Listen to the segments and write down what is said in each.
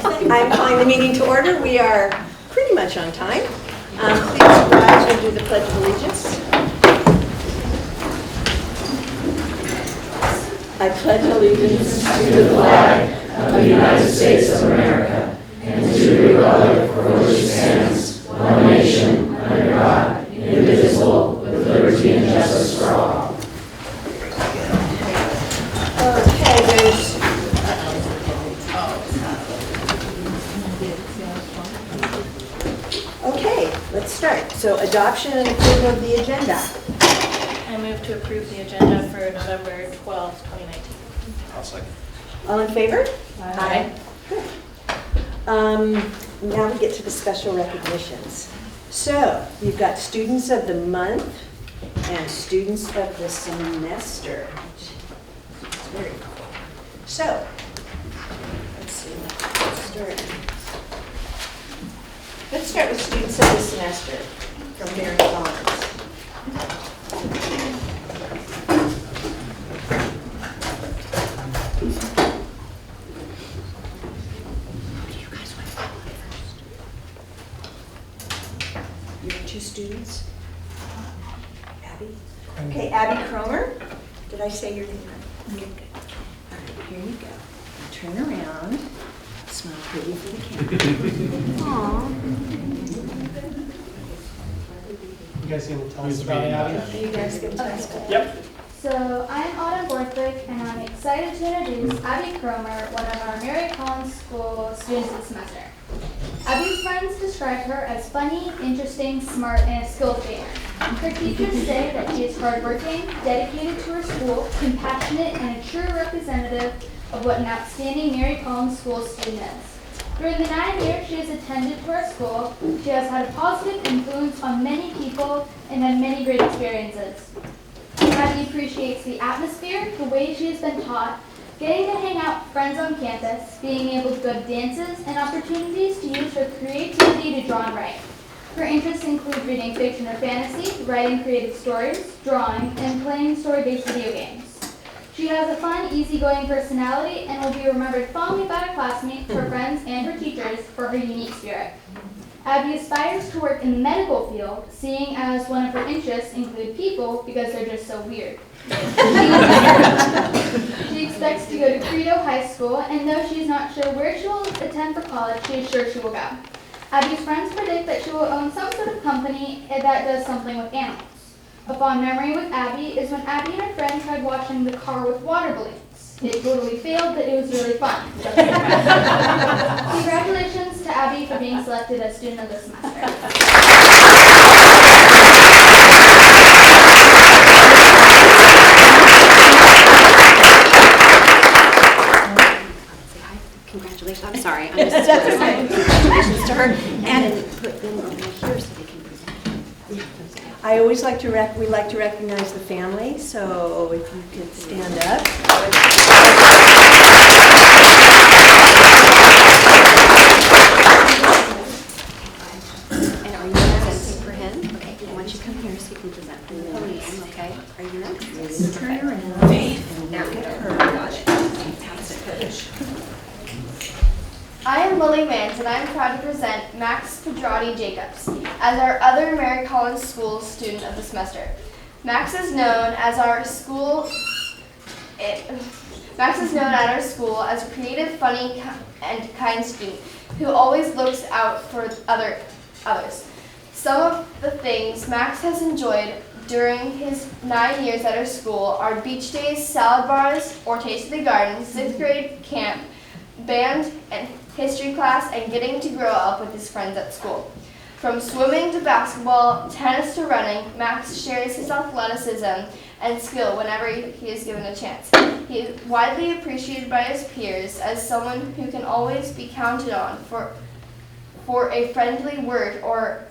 I'm calling the meeting to order. We are pretty much on time. Please rise and do the Pledge of Allegiance. I pledge allegiance to the flag of the United States of America and to the republic for which it stands, one nation, under God, indivisible, with liberty and justice for all. Okay, let's start. So adoption and approval of the agenda. I move to approve the agenda for November 12th, 2019. I'll second. All in favor? Aye. Good. Now we get to the special recognitions. So you've got students of the month and students of the semester. It's very cool. So let's see. Let's start with students of the semester from Mary Collins. You have two students? Abby? Okay, Abby Cromer. Did I say your name right? Good. All right, here you go. Turn around. Smile pretty for the camera. Aww. You guys gonna tell us about Abby? You guys can tell us. Yep. So I'm Autumn Borthwick, and I'm excited to introduce Abby Cromer, one of our Mary Collins School students this semester. Abby's friends describe her as funny, interesting, smart, and a skilled gamer. Her teachers say that she is hardworking, dedicated to her school, compassionate, and a true representative of what an outstanding Mary Collins School student is. During the 9 years she has attended to our school, she has had a positive influence on many people and had many great experiences. Abby appreciates the atmosphere, the way she has been taught, getting to hang out with friends on campus, being able to go to dances, and opportunities to use her creativity to draw and write. Her interests include reading fiction or fantasy, writing creative stories, drawing, and playing story-based video games. She has a fun, easygoing personality and will be remembered fondly by her classmates, her friends, and her teachers for her unique spirit. Abby aspires to work in the medical field, seeing as one of her interests include people because they're just so weird. She expects to go to Credo High School, and though she is not sure where she will attend for college, she is sure she will go. Abby's friends predict that she will own some sort of company that does something with animals. A fond memory with Abby is when Abby and her friend tried washing the car with water balloons. It totally failed, but it was really fun. Congratulations to Abby for being selected as student of the semester. Congratulations. I'm sorry. I'm just congratulations to her. And put them over here so they can present. I always like to we like to recognize the family, so if you could stand up. And are you presenting for him? Okay. I want you to come here so you can present for the podium, okay? Are you ready? Yes. Turn around. Now get her. Got it. Fantastic. I am Lily Mans, and I am proud to present Max Pedrati Jacobs as our other Mary Collins School student of the semester. Max is known at our school as a creative, funny, and kind student who always looks out for others. Some of the things Max has enjoyed during his 9 years at our school are beach days, salad bars, or Taste of the Garden, 6th grade camp, band, and history class, and getting to grow up with his friends at school. From swimming to basketball, tennis to running, Max shares his athleticism and skill whenever he is given a chance. He is widely appreciated by his peers as someone who can always be counted on for a friendly word or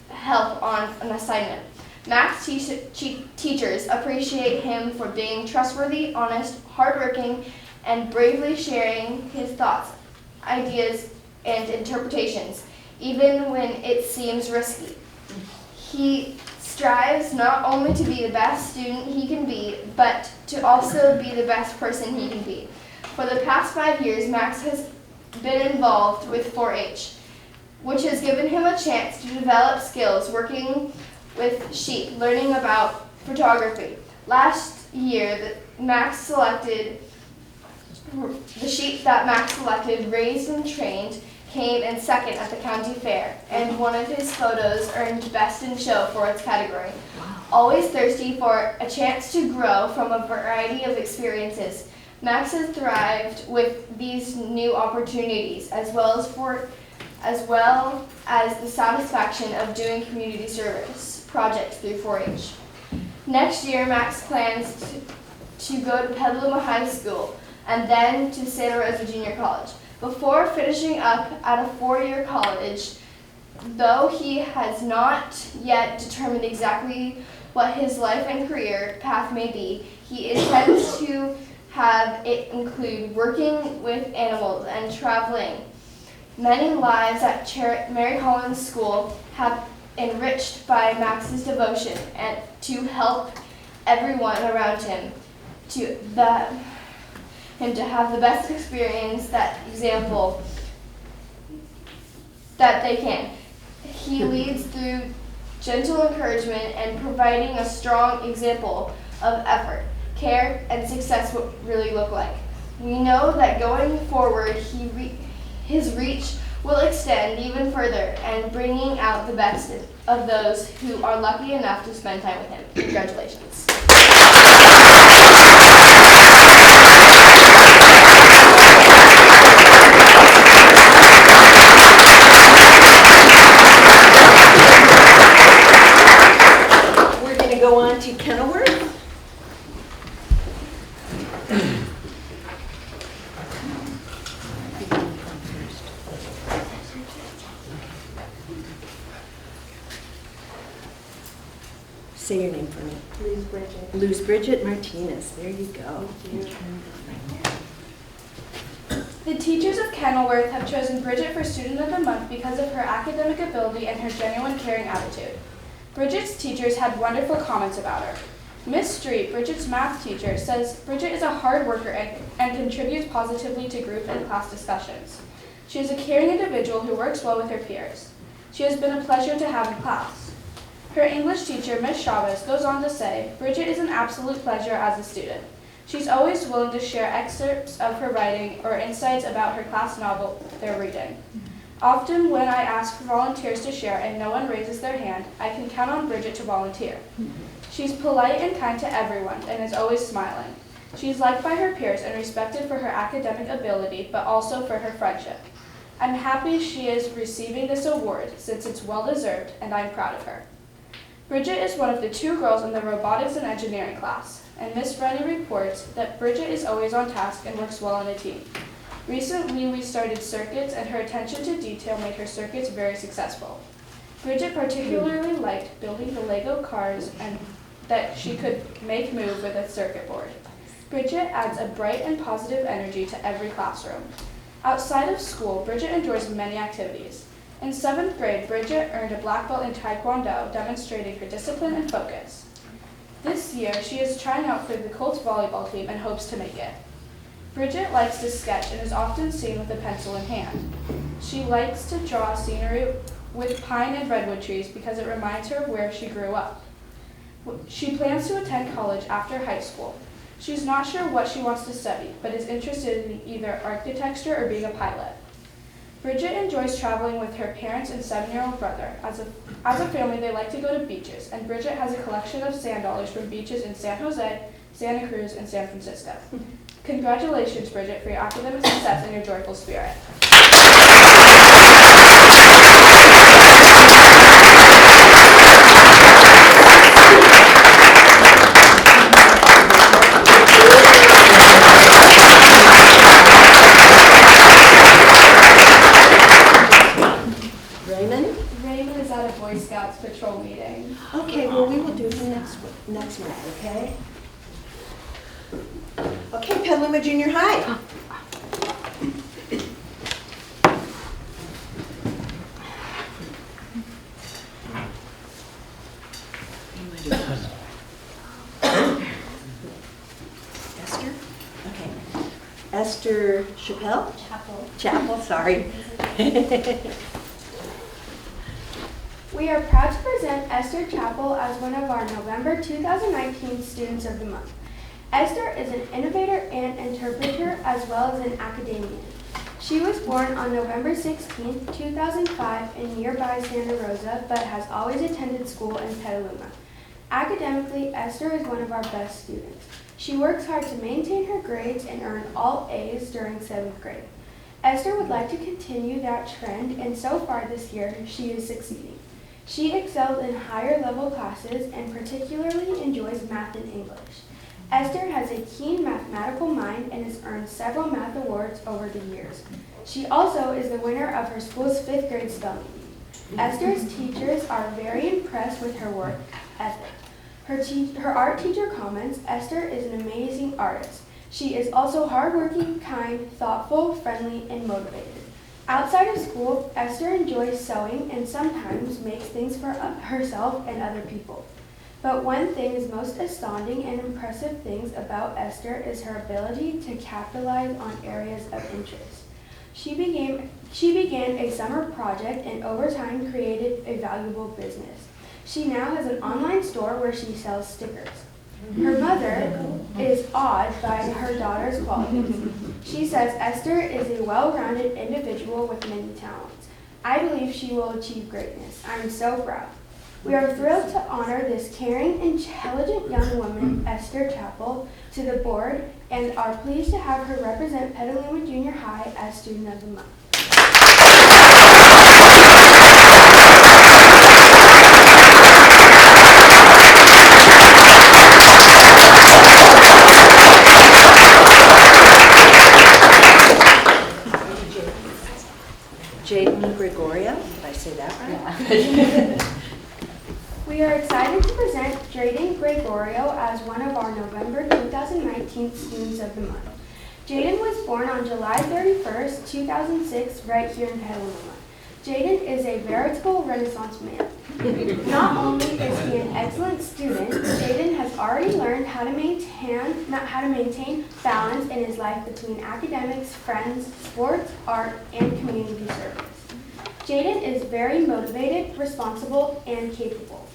help on an assignment. Max teachers appreciate him for being trustworthy, honest, hardworking, and bravely sharing his thoughts, ideas, and interpretations, even when it seems risky. He strives not only to be the best student he can be, but to also be the best person he can be. For the past 5 years, Max has been involved with 4-H, which has given him a chance to develop skills working with sheep, learning about photography. Last year, the sheep that Max selected, raised and trained, came in second at the county fair, and one of his photos earned Best in Show for its category. Always thirsty for a chance to grow from a variety of experiences, Max has thrived with these new opportunities, as well as the satisfaction of doing community service projects through 4-H. Next year, Max plans to go to Petaluma High School and then to Santa Rosa Junior College. Before finishing up at a 4-year college, though he has not yet determined exactly what his life and career path may be, he intends to have it include working with animals and traveling. Many lives at Mary Collins School have enriched by Max's devotion and to help everyone around him to have the best experience, that example that they can. He leads through gentle encouragement and providing a strong example of effort, care, and success what really look like. We know that going forward, his reach will extend even further and bringing out the best of those who are lucky enough to spend time with him. Congratulations. We're going to go on to Kenilworth. Say your name for me. Luz Bridget Martinez. There you go. The teachers of Kenilworth have chosen Bridget for Student of the Month because of her academic ability and her genuine caring attitude. Bridget's teachers had wonderful comments about her. Miss Street, Bridget's math teacher, says Bridget is a hard worker and contributes positively to group and class discussions. She is a caring individual who works well with her peers. She has been a pleasure to have in class. Her English teacher, Miss Chavez, goes on to say, Bridget is an absolute pleasure as a student. She's always willing to share excerpts of her writing or insights about her class novel they're reading. Often when I ask for volunteers to share and no one raises their hand, I can count on Bridget to volunteer. She's polite and kind to everyone and is always smiling. She's liked by her peers and respected for her academic ability, but also for her friendship. I'm happy she is receiving this award since it's well-deserved, and I'm proud of her. Bridget is one of the 2 girls in the robotics and engineering class, and Miss Rennie reports that Bridget is always on task and works well in a team. Recently, we started circuits, and her attention to detail made her circuits very successful. Bridget particularly liked building the Lego cars and that she could make move with a circuit board. Bridget adds a bright and positive energy to every classroom. Outside of school, Bridget enjoys many activities. In 7th grade, Bridget earned a black belt in Taekwondo, demonstrating her discipline and focus. This year, she is trying out for the Colts volleyball team and hopes to make it. Bridget likes to sketch and is often seen with a pencil in hand. She likes to draw scenery with pine and redwood trees because it reminds her of where she grew up. She plans to attend college after high school. She's not sure what she wants to study, but is interested in either architecture or being a pilot. Bridget enjoys traveling with her parents and 7-year-old brother. As a family, they like to go to beaches, and Bridget has a collection of sand dollars from beaches in San Jose, Santa Cruz, and San Francisco. Congratulations, Bridget, for your academic success and your joyful spirit. Raymond is at a Boy Scouts patrol meeting. Okay, well, we will do the next month, okay? Okay, Petaluma Junior High. Esther? Okay. Esther Chappelle? Chapel, sorry. We are proud to present Esther Chappell as one of our November 2019 Students of the Month. Esther is an innovator and interpreter as well as an academician. She was born on November 16, 2005 in nearby Santa Rosa, but has always attended school in Petaluma. Academically, Esther is one of our best students. She works hard to maintain her grades and earn all A's during 7th grade. Esther would like to continue that trend, and so far this year, she is succeeding. She excels in higher level classes and particularly enjoys math and English. Esther has a keen mathematical mind and has earned several math awards over the years. She also is the winner of her school's 5th grade spelling bee. Esther's teachers are very impressed with her work ethic. Her art teacher comments, Esther is an amazing artist. She is also hardworking, kind, thoughtful, friendly, and motivated. Outside of school, Esther enjoys sewing and sometimes makes things for herself and other people. But one thing is most astounding and impressive things about Esther is her ability to capitalize on areas of interest. She began a summer project and over time created a valuable business. She now has an online store where she sells stickers. Her mother is awed by her daughter's qualities. She says Esther is a well-rounded individual with many talents. I believe she will achieve greatness. I am so proud. We are thrilled to honor this caring, intelligent young woman, Esther Chappell, to the board and are pleased to have her represent Petaluma Junior High as Student of the Month. Jaden Gregorio, did I say that right? We are excited to present Jaden Gregorio as one of our November 2019 Students of the Month. Jaden was born on July 31st, 2006, right here in Petaluma. Jaden is a veritable Renaissance man. Not only is he an excellent student, Jaden has already learned how to maintain balance in his life between academics, friends, sports, art, and community service. Jaden is very motivated, responsible, and capable.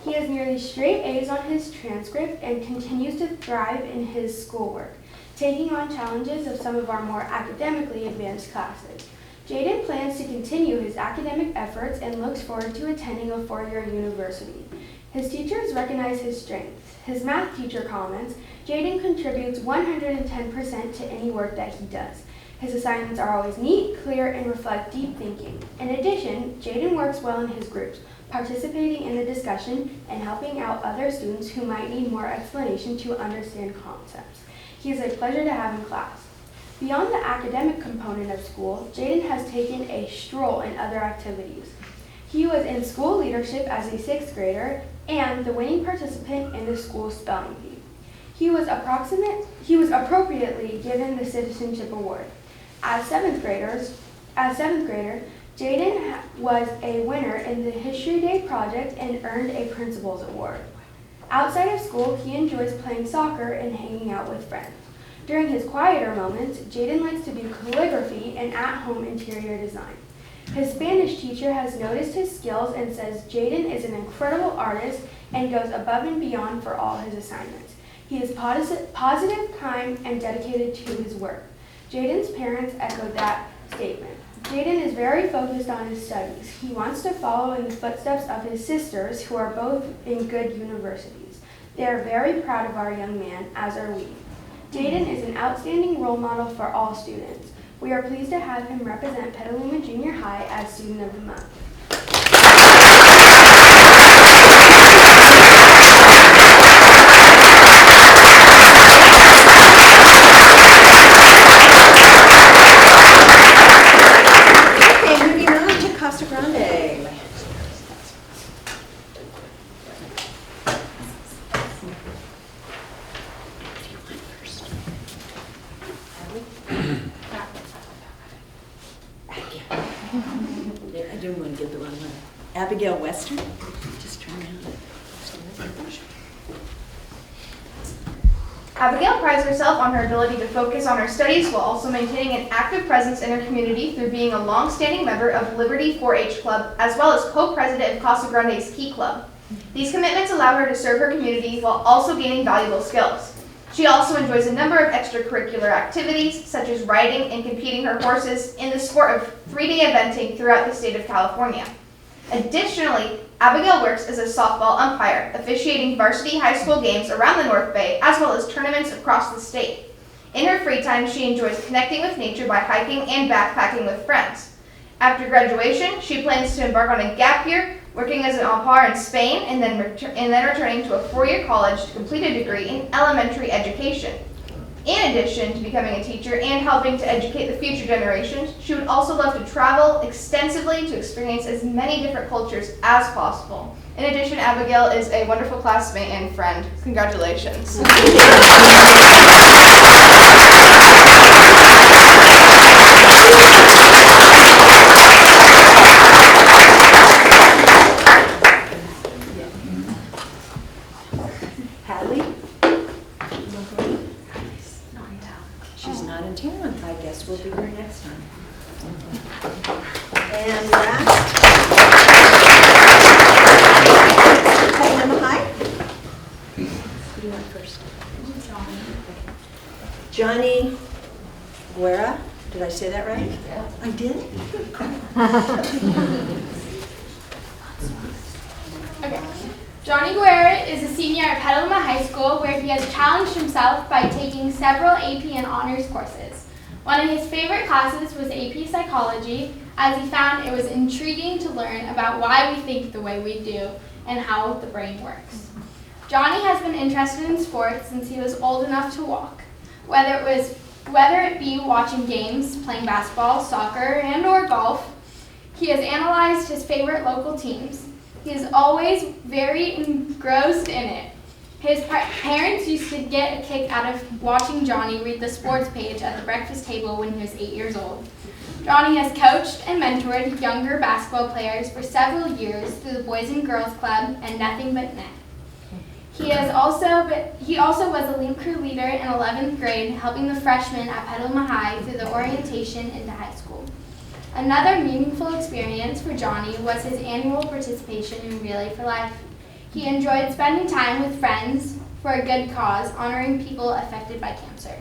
He has nearly straight A's on his transcript and continues to thrive in his schoolwork, taking on challenges of some of our more academically advanced classes. Jaden plans to continue his academic efforts and looks forward to attending a four-year university. His teachers recognize his strengths. His math teacher comments, Jaden contributes 110% to any work that he does. His assignments are always neat, clear, and reflect deep thinking. In addition, Jaden works well in his groups, participating in the discussion and helping out other students who might need more explanation to understand concepts. He is a pleasure to have in class. Beyond the academic component of school, Jaden has taken a stroll in other activities. He was in school leadership as a 6th grader and the winning participant in the school spelling bee. He was appropriately given the Citizenship Award. As 7th grader, Jaden was a winner in the History Day project and earned a Principal's Award. Outside of school, he enjoys playing soccer and hanging out with friends. During his quieter moments, Jaden likes to do calligraphy and at-home interior design. His Spanish teacher has noticed his skills and says Jaden is an incredible artist and goes above and beyond for all his assignments. He is positive, kind, and dedicated to his work. Jaden's parents echoed that statement. Jaden is very focused on his studies. He wants to follow in the footsteps of his sisters, who are both in good universities. They are very proud of our young man, as are we. Jaden is an outstanding role model for all students. We are pleased to have him represent Petaluma Junior High as Student of the Month. Okay, moving on to Casa Grande. I didn't want to get the wrong one. Abigail Western. Just turn around. Abigail prides herself on her ability to focus on her studies while also maintaining an active presence in her community through being a long-standing member of Liberty 4-H Club, as well as co-president of Casa Grande's Key Club. These commitments allow her to serve her community while also gaining valuable skills. She also enjoys a number of extracurricular activities, such as riding and competing her horses in the sport of 3-day eventing throughout the state of California. Additionally, Abigail works as a softball umpire, officiating varsity high school games around the North Bay, as well as tournaments across the state. In her free time, she enjoys connecting with nature by hiking and backpacking with friends. After graduation, she plans to embark on a gap year, working as an au pair in Spain, and then returning to a 4-year college to complete a degree in elementary education. In addition to becoming a teacher and helping to educate the future generations, she would also love to travel extensively to experience as many different cultures as possible. In addition, Abigail is a wonderful classmate and friend. Congratulations. Hadley? She's not in town. I guess we'll be here next time. And last, Petaluma High? Who do you want first? Johnny Guerra? Did I say that right? Yeah. I did? Okay. Johnny Guerra is a senior at Petaluma High School, where he has challenged himself by taking several AP and honors courses. One of his favorite classes was AP Psychology, as he found it was intriguing to learn about why we think the way we do and how the brain works. Johnny has been interested in sports since he was old enough to walk, whether it be watching games, playing basketball, soccer, and/or golf. He has analyzed his favorite local teams. He is always very engrossed in it. His parents used to get a kick out of watching Johnny read the sports page at the breakfast table when he was 8 years old. Johnny has coached and mentored younger basketball players for several years through the Boys and Girls Club and Nothing But Net. He also was a Link Crew leader in 11th grade, helping the freshmen at Petaluma High through the orientation into high school. Another meaningful experience for Johnny was his annual participation in Relay for Life. He enjoyed spending time with friends for a good cause, honoring people affected by cancer.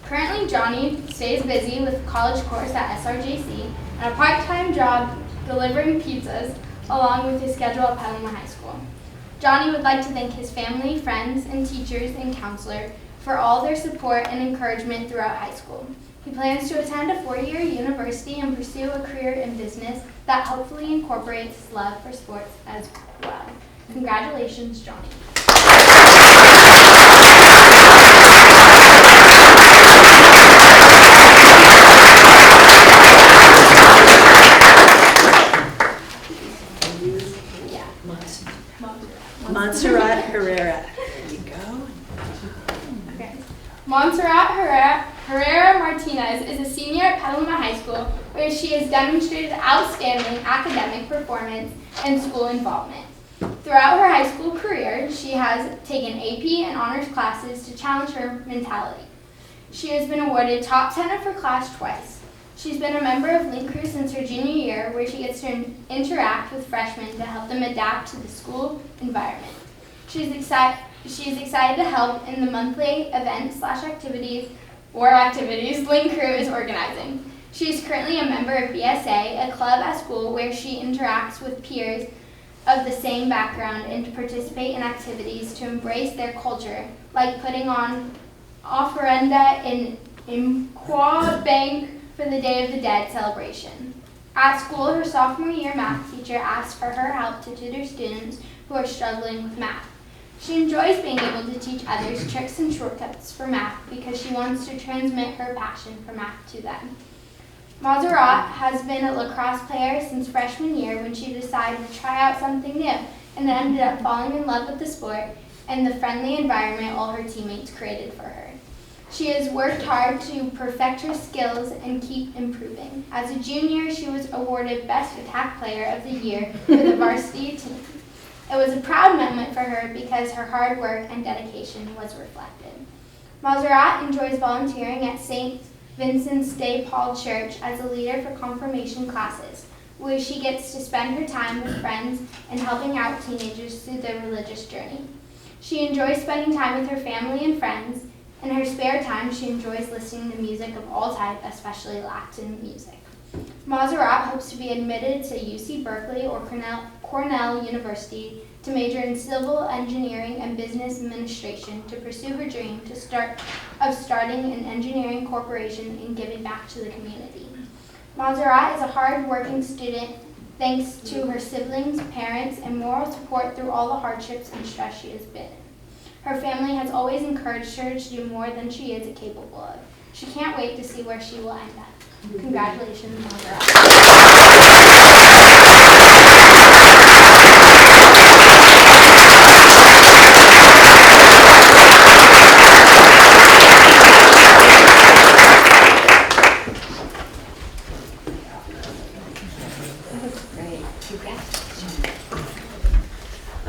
Currently, Johnny stays busy with a college course at SRJC and a part-time job delivering pizzas, along with his schedule at Petaluma High School. Johnny would like to thank his family, friends, and teachers and counselor for all their support and encouragement throughout high school. He plans to attend a 4-year university and pursue a career in business that hopefully incorporates his love for sports as well. Congratulations, Johnny. Montserrat Herrera. There you go. Okay. Montserrat Herrera Martinez is a senior at Petaluma High School, where she has demonstrated outstanding academic performance and school involvement. Throughout her high school career, she has taken AP and honors classes to challenge her mentality. She has been awarded top 10 of her class twice. She's been a member of Link Crew since her junior year, where she gets to interact with freshmen to help them adapt to the school environment. She's excited to help in the monthly events/activities Link Crew is organizing. She is currently a member of BSA, a club at school where she interacts with peers of the same background and to participate in activities to embrace their culture, like putting on ofrenda in Quad Bank for the Day of the Dead celebration. At school, her sophomore year math teacher asked for her help to tutor students who are struggling with math. She enjoys being able to teach others tricks and shortcuts for math because she wants to transmit her passion for math to them. Montserrat has been a lacrosse player since freshman year when she decided to try out something new and then ended up falling in love with the sport and the friendly environment all her teammates created for her. She has worked hard to perfect her skills and keep improving. As a junior, she was awarded Best Attack Player of the Year for the varsity team. It was a proud moment for her because her hard work and dedication was reflected. Maserat enjoys volunteering at St. Vincent's de Paul Church as a leader for confirmation classes, where she gets to spend her time with friends and helping out teenagers through their religious journey. She enjoys spending time with her family and friends. In her spare time, she enjoys listening to music of all type, especially Latin music. Maserat hopes to be admitted to UC Berkeley or Cornell University to major in civil engineering and business administration to pursue her dream of starting an engineering corporation and giving back to the community. Maserat is a hard-working student thanks to her siblings, parents, and moral support through all the hardships and stress she has been in. Her family has always encouraged her to do more than she is capable of. She can't wait to see where she will end up. Congratulations, Maserat. Great, congratulations.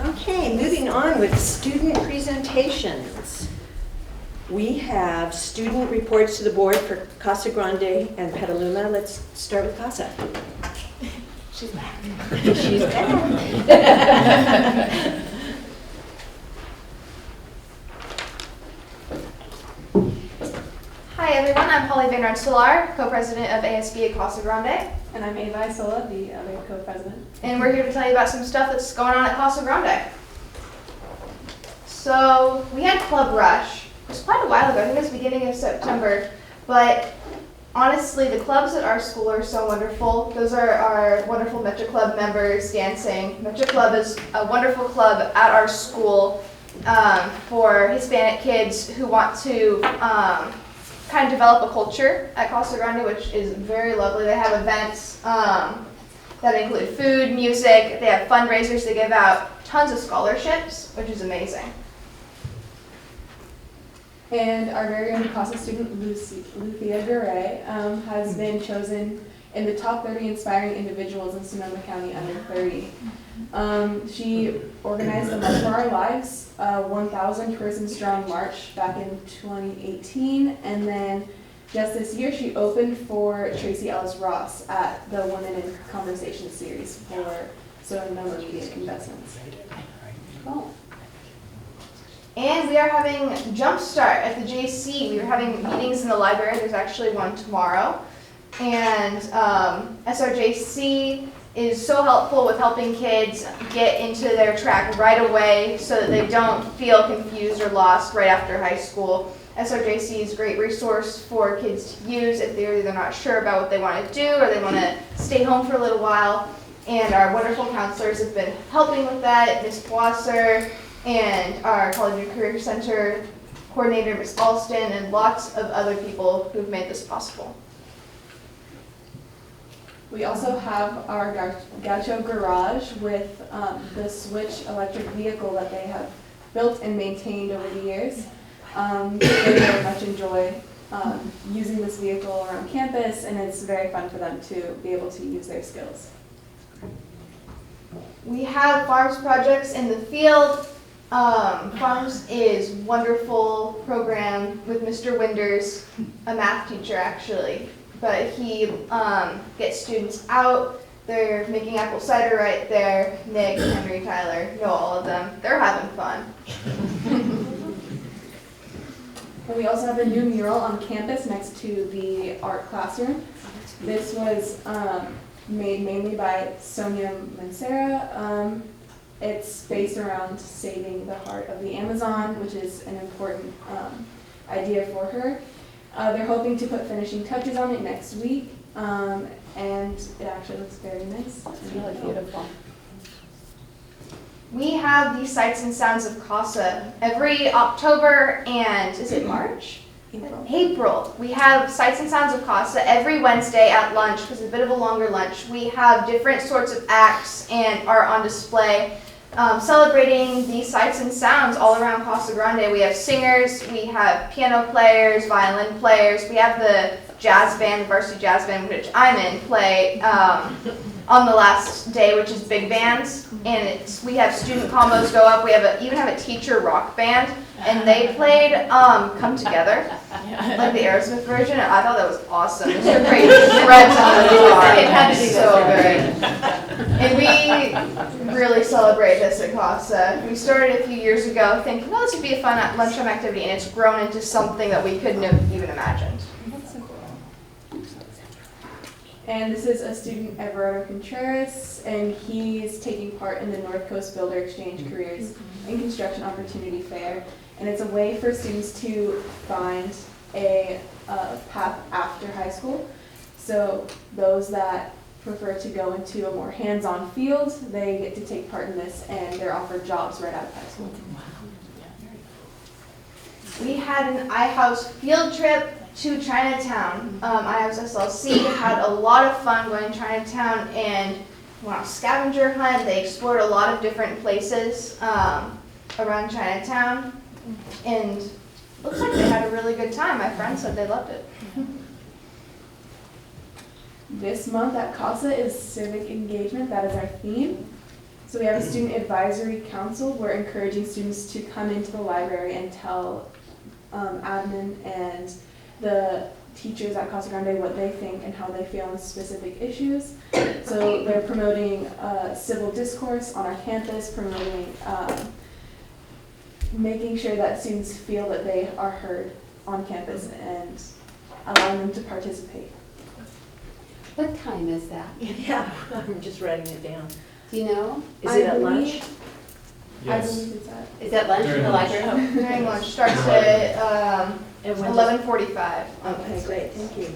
Okay, moving on with student presentations. We have student reports to the board for Casa Grande and Petaluma. Let's start with Casa. She's back. She's back. Hi everyone, I'm Holly Van Rensselaer, co-president of ASB at Casa Grande, And I'm Ava Isola, the other co-president. and we're here to tell you about some stuff that's going on at Casa Grande. So, we had Club Rush. It was quite a while ago, I think it was the beginning of September, but honestly, the clubs at our school are so wonderful. Those are our wonderful Metro Club members dancing. Metro Club is a wonderful club at our school for Hispanic kids who want to kind of develop a culture at Casa Grande, which is very lovely. They have events that include food, music, they have fundraisers, they give out tons of scholarships, which is amazing. And our very own Casa student, Lucia Garay, has been chosen in the top 30 inspiring individuals in Sonoma County under 30. She organized the March for Our Lives, 1,000 person strong march back in 2018, and then just this year she opened for Tracy Ellis Ross at the Women in Conversation series for Sonoma Media Investments. Cool. And we are having Jumpstart at the JC. We are having meetings in the library. There's actually one tomorrow. And SRJC is so helpful with helping kids get into their track right away so that they don't feel confused or lost right after high school. SRJC is a great resource for kids to use if they're either not sure about what they want to do or they want to stay home for a little while. And our wonderful counselors have been helping with that, Ms. Blosser, and our College and Career Center coordinator, Ms. Alston, and lots of other people who've made this possible. We also have our Gaucho Garage with the Switch electric vehicle that they have built and maintained over the years. They very much enjoy using this vehicle around campus, and it's very fun for them to be able to use their skills. We have Farms Projects in the Field. Farms is a wonderful program with Mr. Winders, a math teacher actually. But he gets students out. They're making apple cider right there. Nick, Henry, Tyler, know all of them. They're having fun. And we also have a new mural on campus next to the art classroom. This was made mainly by Sonia Mancera. It's based around saving the heart of the Amazon, which is an important idea for her. They're hoping to put finishing touches on it next week, and it actually looks very nice. It's really beautiful. We have the Sights and Sounds of Casa every October and, is it March? April. We have Sights and Sounds of Casa every Wednesday at lunch, because it's a bit of a longer lunch. We have different sorts of acts and art on display celebrating the sights and sounds all around Casa Grande. We have singers, we have piano players, violin players, we have the jazz band, the varsity jazz band, which I'm in, play on the last day, which is big bands, and we have student combos go up. We even have a teacher rock band, and they played "Come Together," like the Aerosmith version. And I thought that was awesome. Mr. Great shreds on the guitar. It had so good, and we really celebrate this at CASA. We started a few years ago thinking, well, this would be a fun lunchtime activity, and it's grown into something that we couldn't have even imagined. And this is a student, Everardo Contreras, and he's taking part in the North Coast Builder Exchange Careers and Construction Opportunity Fair. And it's a way for students to find a path after high school. So those that prefer to go into a more hands-on field, they get to take part in this, and they're offered jobs right out of high school. We had an iHouse field trip to Chinatown. iHouse SLC had a lot of fun going to Chinatown and went on a scavenger hunt. They explored a lot of different places around Chinatown, and looks like they had a really good time. My friends said they loved it. This month at CASA is civic engagement. That is our theme. So we have a student advisory council. We're encouraging students to come into the library and tell admin and the teachers at Casa Grande what they think and how they feel on specific issues. So they're promoting civil discourse on our campus, promoting making sure that students feel that they are heard on campus and allowing them to participate. What time is that? Yeah, I'm just writing it down. Do you know? Is it at lunch? I believe it's at. Is that lunch in the library? During lunch starts at 11:45. Okay, great, thank you.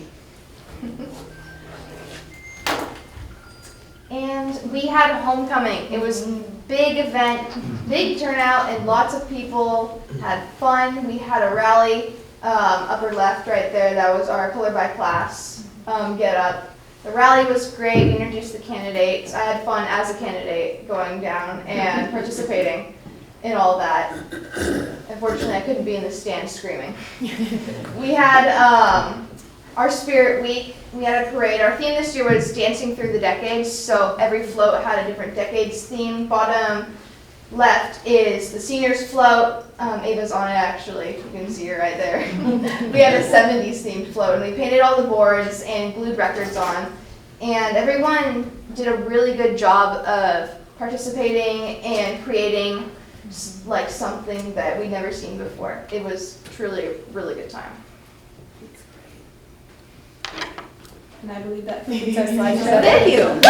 And we had homecoming. It was a big event, big turnout, and lots of people had fun. We had a rally, upper left right there. That was our Color by Class get up. The rally was great. We introduced the candidates. I had fun as a candidate going down and participating in all that. Unfortunately, I couldn't be in the stands screaming. We had our Spirit Week. We had a parade. Our theme this year was Dancing Through the Decades, so every float had a different decades theme. Bottom left is the seniors float. Ava's on it, actually. You can see her right there. We had a 70s themed float, and we painted all the boards and glued records on. And everyone did a really good job of participating and creating like something that we'd never seen before. It was truly a really good time. And I believe that completes our slideshow. Thank you.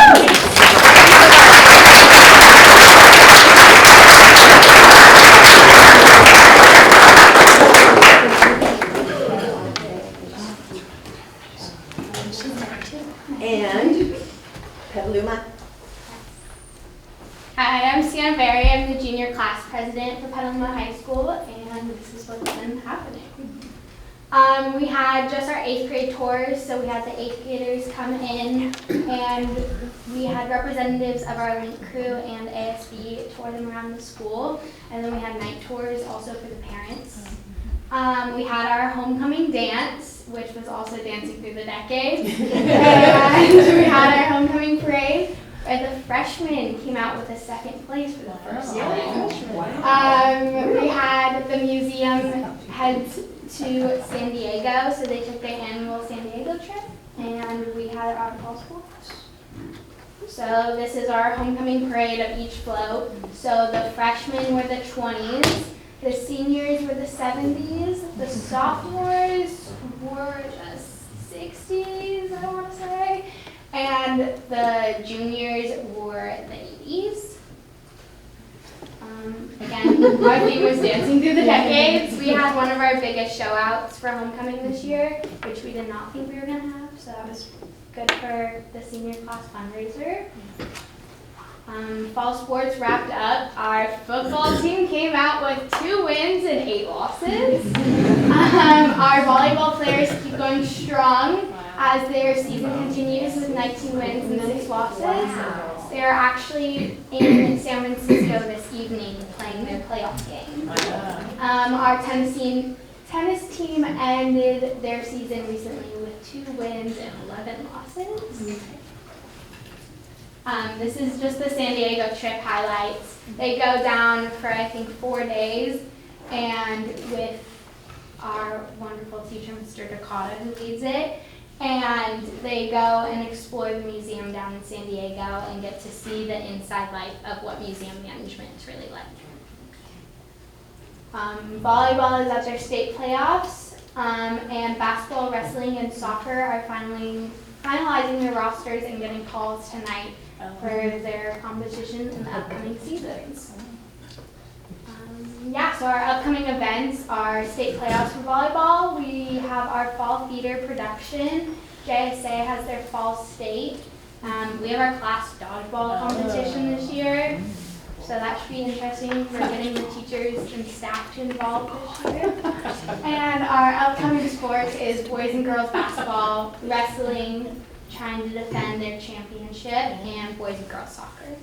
And Petaluma. Hi, I'm Sienna Berry. I'm the junior class president for Petaluma High School, and this is what's been happening. We had just our 8th grade tours, so we had the 8th graders come in, and we had representatives of our Link crew and ASB tour them around the school, and then we had night tours also for the parents. We had our homecoming dance, which was also Dancing Through the Decades, and we had our homecoming parade, where the freshmen came out with a 2nd place for the first time. We had the museum head to San Diego, so they took their annual San Diego trip, and we had our fall school. So this is our homecoming parade of each float. So the freshmen were the 20s, the seniors were the 70s, the sophomores were the 60s, I want to say, and the juniors were the 80s. Again, our theme was Dancing Through the Decades. We had one of our biggest show outs for homecoming this year, which we did not think we were going to have, so that was good for the senior class fundraiser. Fall sports wrapped up. Our football team came out with 2 wins and 8 losses. Our volleyball players keep going strong as their season continues with 19 wins and 6 losses. They're actually in San Francisco this evening playing their playoff game. Our tennis team ended their season recently with 2 wins and 11 losses. This is just the San Diego trip highlights. They go down for, I think, 4 days, and with our wonderful teacher, Mr. Dakota, who leads it. And they go and explore the museum down in San Diego and get to see the inside life of what museum management is really like. Volleyball is at their state playoffs, and basketball, wrestling, and soccer are finalizing their rosters and getting calls tonight for their competition in the upcoming seasons. So our upcoming events are state playoffs for volleyball. We have our fall theater production. JSA has their fall state. We have our class dodgeball competition this year. So that should be interesting. We're getting the teachers and staff to involve this year. And our upcoming sports is boys and girls basketball, wrestling, trying to defend their championship, and boys and girls soccer.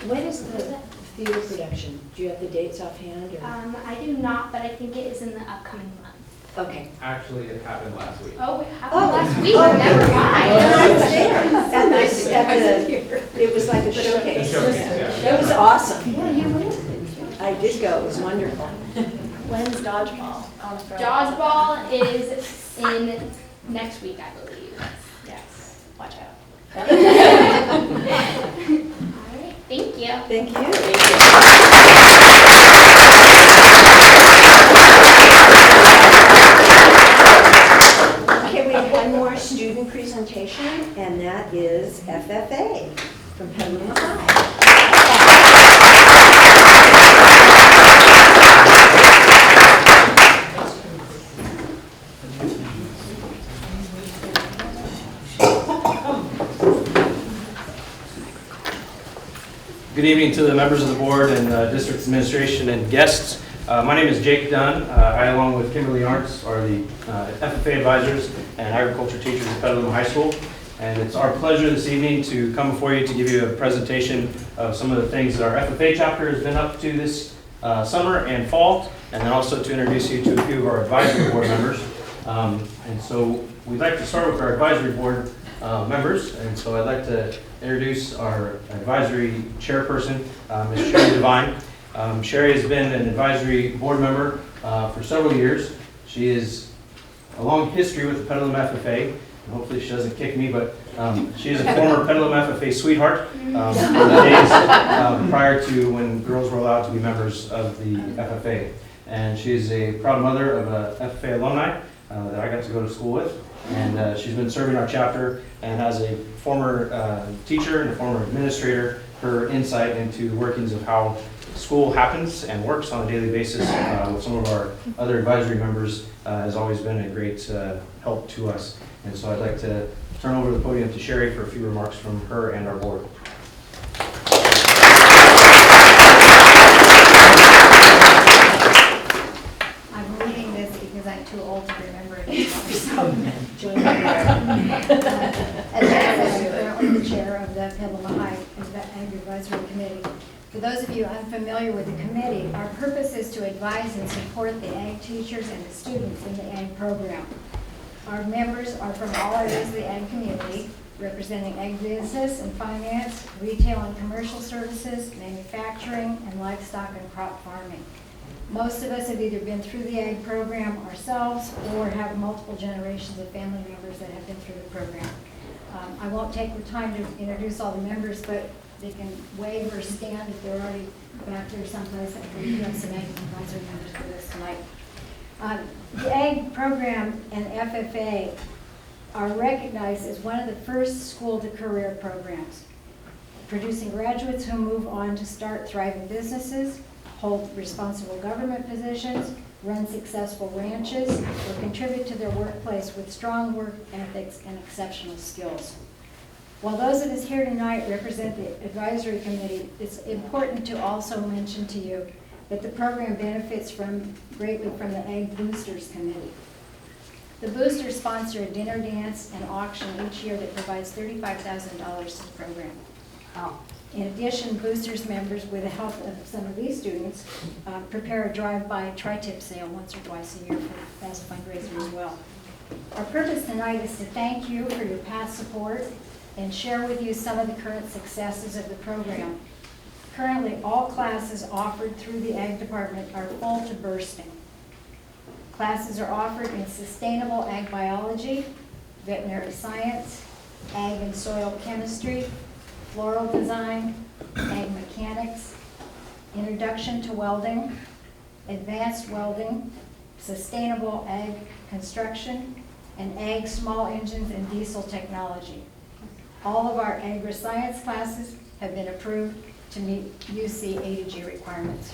When is the theater production? Do you have the dates offhand? Or? I do not, but I think it is in the upcoming month. Okay. Actually, it happened last week. Oh, it happened last week. Never mind. It was like a showcase. It was awesome. Yeah, you went. I did go. It was wonderful. When's dodgeball? Dodgeball is in next week, I believe. Yes. Watch out. All right. Thank you. Thank you. Okay, we have one more student presentation, and that is FFA from Petaluma High. Good evening to the members of the board and district administration and guests. My name is Jake Dunn. I, along with Kimberly Arntz, are the FFA advisors and agriculture teachers at Petaluma High School. And it's our pleasure this evening to come before you to give you a presentation of some of the things that our FFA chapter has been up to this summer and fall, and then also to introduce you to a few of our advisory board members. And so we'd like to start with our advisory board members, and so I'd like to introduce our advisory chairperson, Ms. Sherry Devine. Sherry has been an advisory board member for several years. She has a long history with the Petaluma FFA, and hopefully she doesn't kick me, but she is a former Petaluma FFA sweetheart from the days prior to when girls were allowed to be members of the FFA. And she is a proud mother of a FFA alumni that I got to go to school with. And she's been serving our chapter, and as a former teacher and a former administrator, her insight into the workings of how school happens and works on a daily basis with some of our other advisory members has always been a great help to us. And so I'd like to turn over the podium to Sherry for a few remarks from her and our board. I'm reading this because I'm too old to remember it anymore, so join me there. As I'm currently the chair of the Petaluma High Ag Advisory Committee. For those of you unfamiliar with the committee, our purpose is to advise and support the ag teachers and the students in the ag program. Our members are from all areas of the ag community, representing ag business and finance, retail and commercial services, manufacturing, and livestock and crop farming. Most of us have either been through the ag program ourselves or have multiple generations of family members that have been through the program. I won't take the time to introduce all the members, but they can wave or stand if they're already back there someplace. We have some ag advisory members with us tonight. The ag program and FFA are recognized as one of the first school-to-career programs, producing graduates who move on to start thriving businesses, hold responsible government positions, run successful ranches, or contribute to their workplace with strong work ethics and exceptional skills. While those of us here tonight represent the advisory committee, it's important to also mention to you that the program benefits greatly from the Ag Boosters Committee. The boosters sponsor a dinner dance and auction each year that provides $35,000 to the program. In addition, boosters members, with the help of some of these students, prepare a drive-by tri-tip sale once or twice a year for as fundraiser as well. Our purpose tonight is to thank you for your past support, and share with you some of the current successes of the program. Currently, all classes offered through the Ag Department are full to bursting. Classes are offered in sustainable ag biology, veterinary science, ag and soil chemistry, floral design, ag mechanics, introduction to welding, advanced welding, sustainable ag construction, and ag small engines and diesel technology. All of our agri-science classes have been approved to meet UC A to G requirements.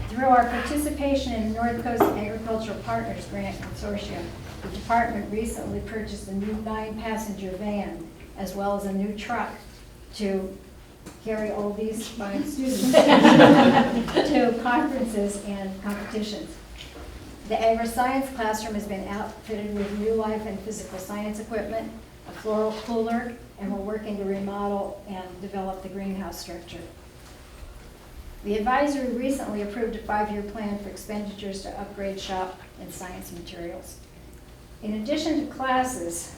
Through our participation in the North Coast Agricultural Partners Grant Consortium, the department recently purchased a new 9-passenger van, as well as a new truck to carry all these fine students to conferences and competitions. The agri-science classroom has been outfitted with new life and physical science equipment, a floral cooler, and we're working to remodel and develop the greenhouse structure. The advisory recently approved a 5-year plan for expenditures to upgrade shop and science materials. In addition to classes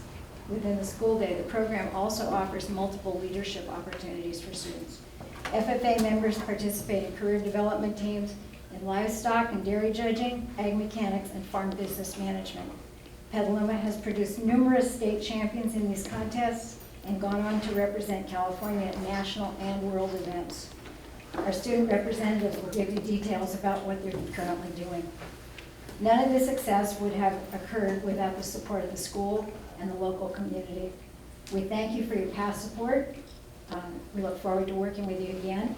within the school day, the program also offers multiple leadership opportunities for students. FFA members participate in career development teams in livestock and dairy judging, ag mechanics, and farm business management. Petaluma has produced numerous state champions in these contests and gone on to represent California at national and world events. Our student representatives will give you details about what they're currently doing. None of this success would have occurred without the support of the school and the local community. We thank you for your past support. We look forward to working with you again,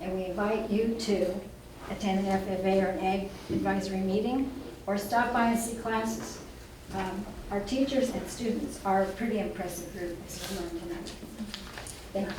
and we invite you to attend an FFA or an Ag advisory meeting, or stop by and see classes. Our teachers and students are a pretty impressive group, as you learned tonight. Thank you.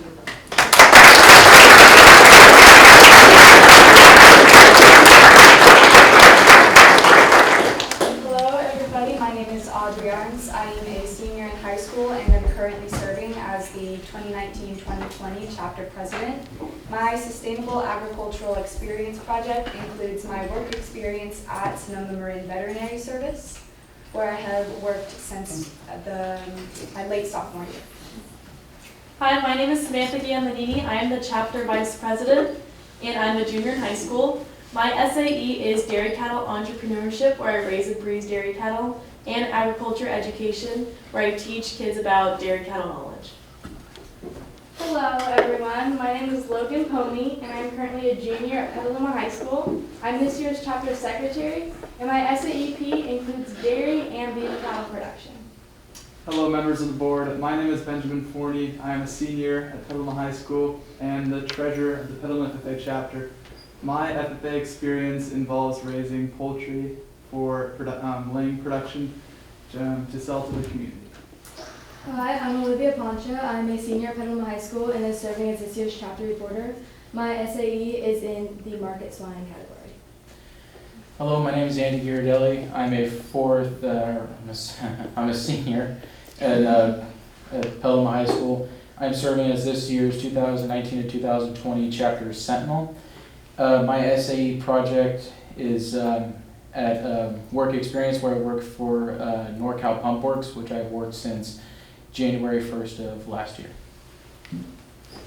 My name is Audrey Arns. I am a senior in high school and am currently serving as the 2019-2020 chapter president. My Sustainable Agricultural Experience project includes my work experience at Sonoma Marine Veterinary Service, where I have worked since my late sophomore year. Hi, my name is Samantha Giammanini. I am the chapter vice president, and I'm a junior in high school. My SAE is Dairy Cattle Entrepreneurship, where I raise and breed dairy cattle, and Agriculture Education, where I teach kids about dairy cattle knowledge. Hello everyone, my name is Logan Pony, and I'm currently a junior at Petaluma High School. I'm this year's chapter secretary, and my SAEP includes dairy and beef cattle production. Hello members of the board, my name is Benjamin Forney. I am a senior at Petaluma High School and the treasurer of the Petaluma FFA chapter. My FFA experience involves raising poultry for laying production to sell to the community. Hi, I'm Olivia Poncha. I'm a senior at Petaluma High School and is serving as this year's chapter reporter. My SAE is in the market swine category. Hello, my name is Andy Ghirardelli. I'm I'm a senior at Petaluma High School. I'm serving as this year's 2019 to 2020 chapter sentinel. My SAE project is at work experience where I work for NorCal Pump Works, which I've worked since January 1st of last year.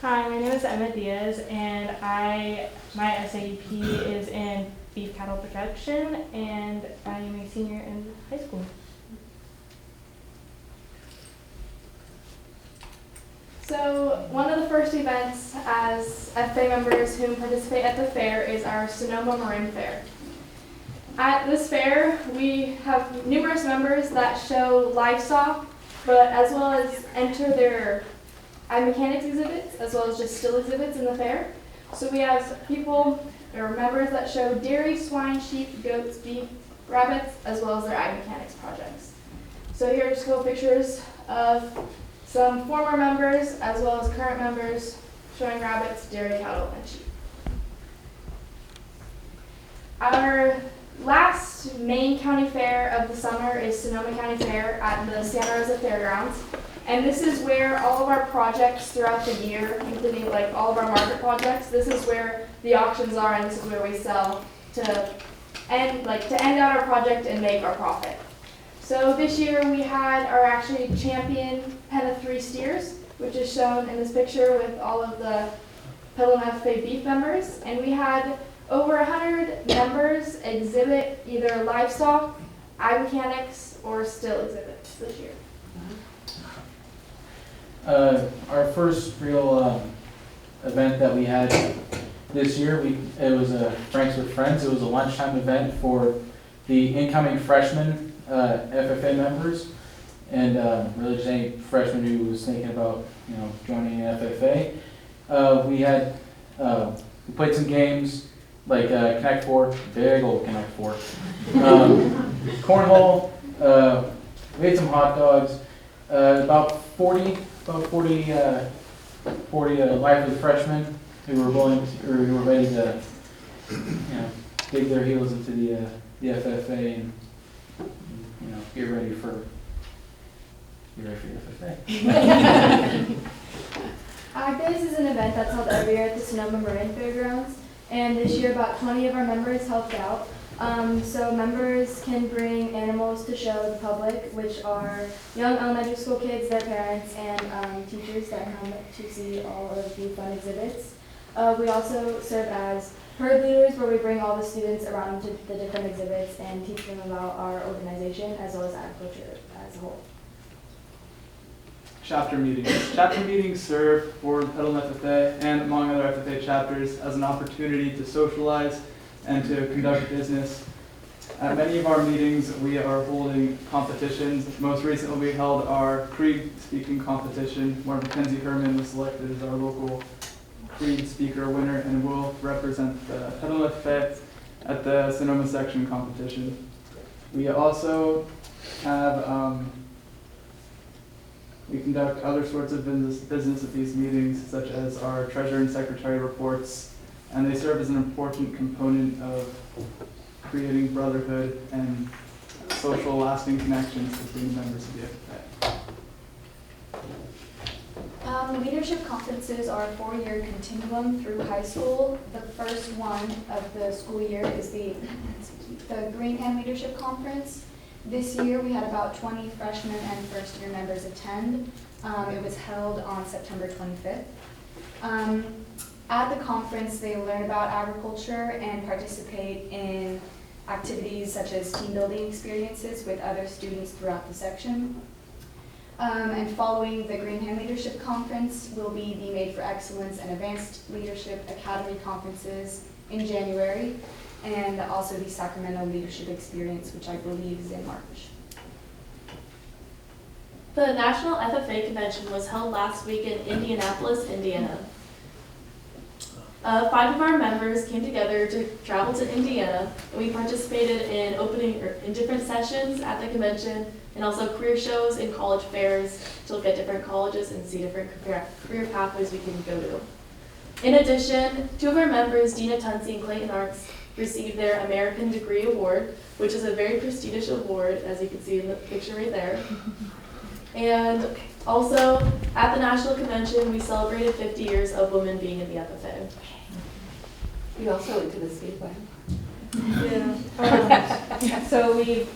Hi, my name is Emma Diaz, and my SAEP is in beef cattle production, and I am a senior in high school. So one of the first events as FFA members who participate at the fair is our Sonoma Marin Fair. At this fair, we have numerous members that show livestock, but as well as enter their ag mechanics exhibits, as well as just still exhibits in the fair. So we have people, or members that show dairy, swine, sheep, goats, beef, rabbits, as well as their ag mechanics projects. So here are just a couple pictures of some former members, as well as current members, showing rabbits, dairy, cattle, and sheep. Our last main county fair of the summer is Sonoma County Fair at the Santa Rosa Fairgrounds. And this is where all of our projects throughout the year, including like all of our market projects, this is where the auctions are, and this is where we sell to end out our project and make our profit. So this year we had our actually champion pen of 3 steers, which is shown in this picture with all of the Petaluma FFA beef members. And we had over 100 members exhibit either livestock, ag mechanics, or still exhibits this year. Our first real event that we had this year, it was a Franks with Friends. It was a lunchtime event for the incoming freshmen FFA members, and really just any freshman who was thinking about joining an FFA. We played some games like Connect Four, big old Connect Four, cornhole. We ate some hot dogs. About 40 lively freshmen who were who were ready to, dig their heels into the FFA and get ready for FFA. Ag Days is an event that's held every year at the Sonoma Marin Fairgrounds, and this year about 20 of our members helped out. So members can bring animals to show the public, which are young elementary school kids, their parents, and teachers that come to see all of the fun exhibits. We also serve as herd leaders, where we bring all the students around to the different exhibits and teach them about our organization as well as agriculture as a whole. Chapter meetings. Chapter meetings serve for Petaluma FFA and among other FFA chapters as an opportunity to socialize and to conduct business. At many of our meetings, we are holding competitions. Most recently, we held our Creed speaking competition, where Mackenzie Herman was selected as our local Creed speaker winner and will represent the Petaluma FFA at the Sonoma section competition. We also have we conduct other sorts of business at these meetings, such as our treasurer and secretary reports, and they serve as an important component of creating brotherhood and social lasting connections between members of the FFA. Leadership conferences are a 4-year continuum through high school. The first one of the school year is the Green Hand Leadership Conference. This year we had about 20 freshmen and first year members attend. It was held on September 25th. At the conference, they learn about agriculture and participate in activities such as team building experiences with other students throughout the section. And following the Green Hand Leadership Conference will be the Made for Excellence and Advanced Leadership Academy conferences in January, and also the Sacramento Leadership Experience, which I believe is in March. The National FFA Convention was held last week in Indianapolis, Indiana. 5 of our members came together to travel to Indiana, and we participated in different sessions at the convention, and also career shows and college fairs to look at different colleges and see different career pathways we can go to. In addition, 2 of our members, Dina Tunsey and Clayton Arts, received their American Degree Award, which is a very prestigious award, as you can see in the picture right there. And also, at the National Convention, we celebrated 50 years of women being in the FFA. You also went to the Speedway. Yeah. So we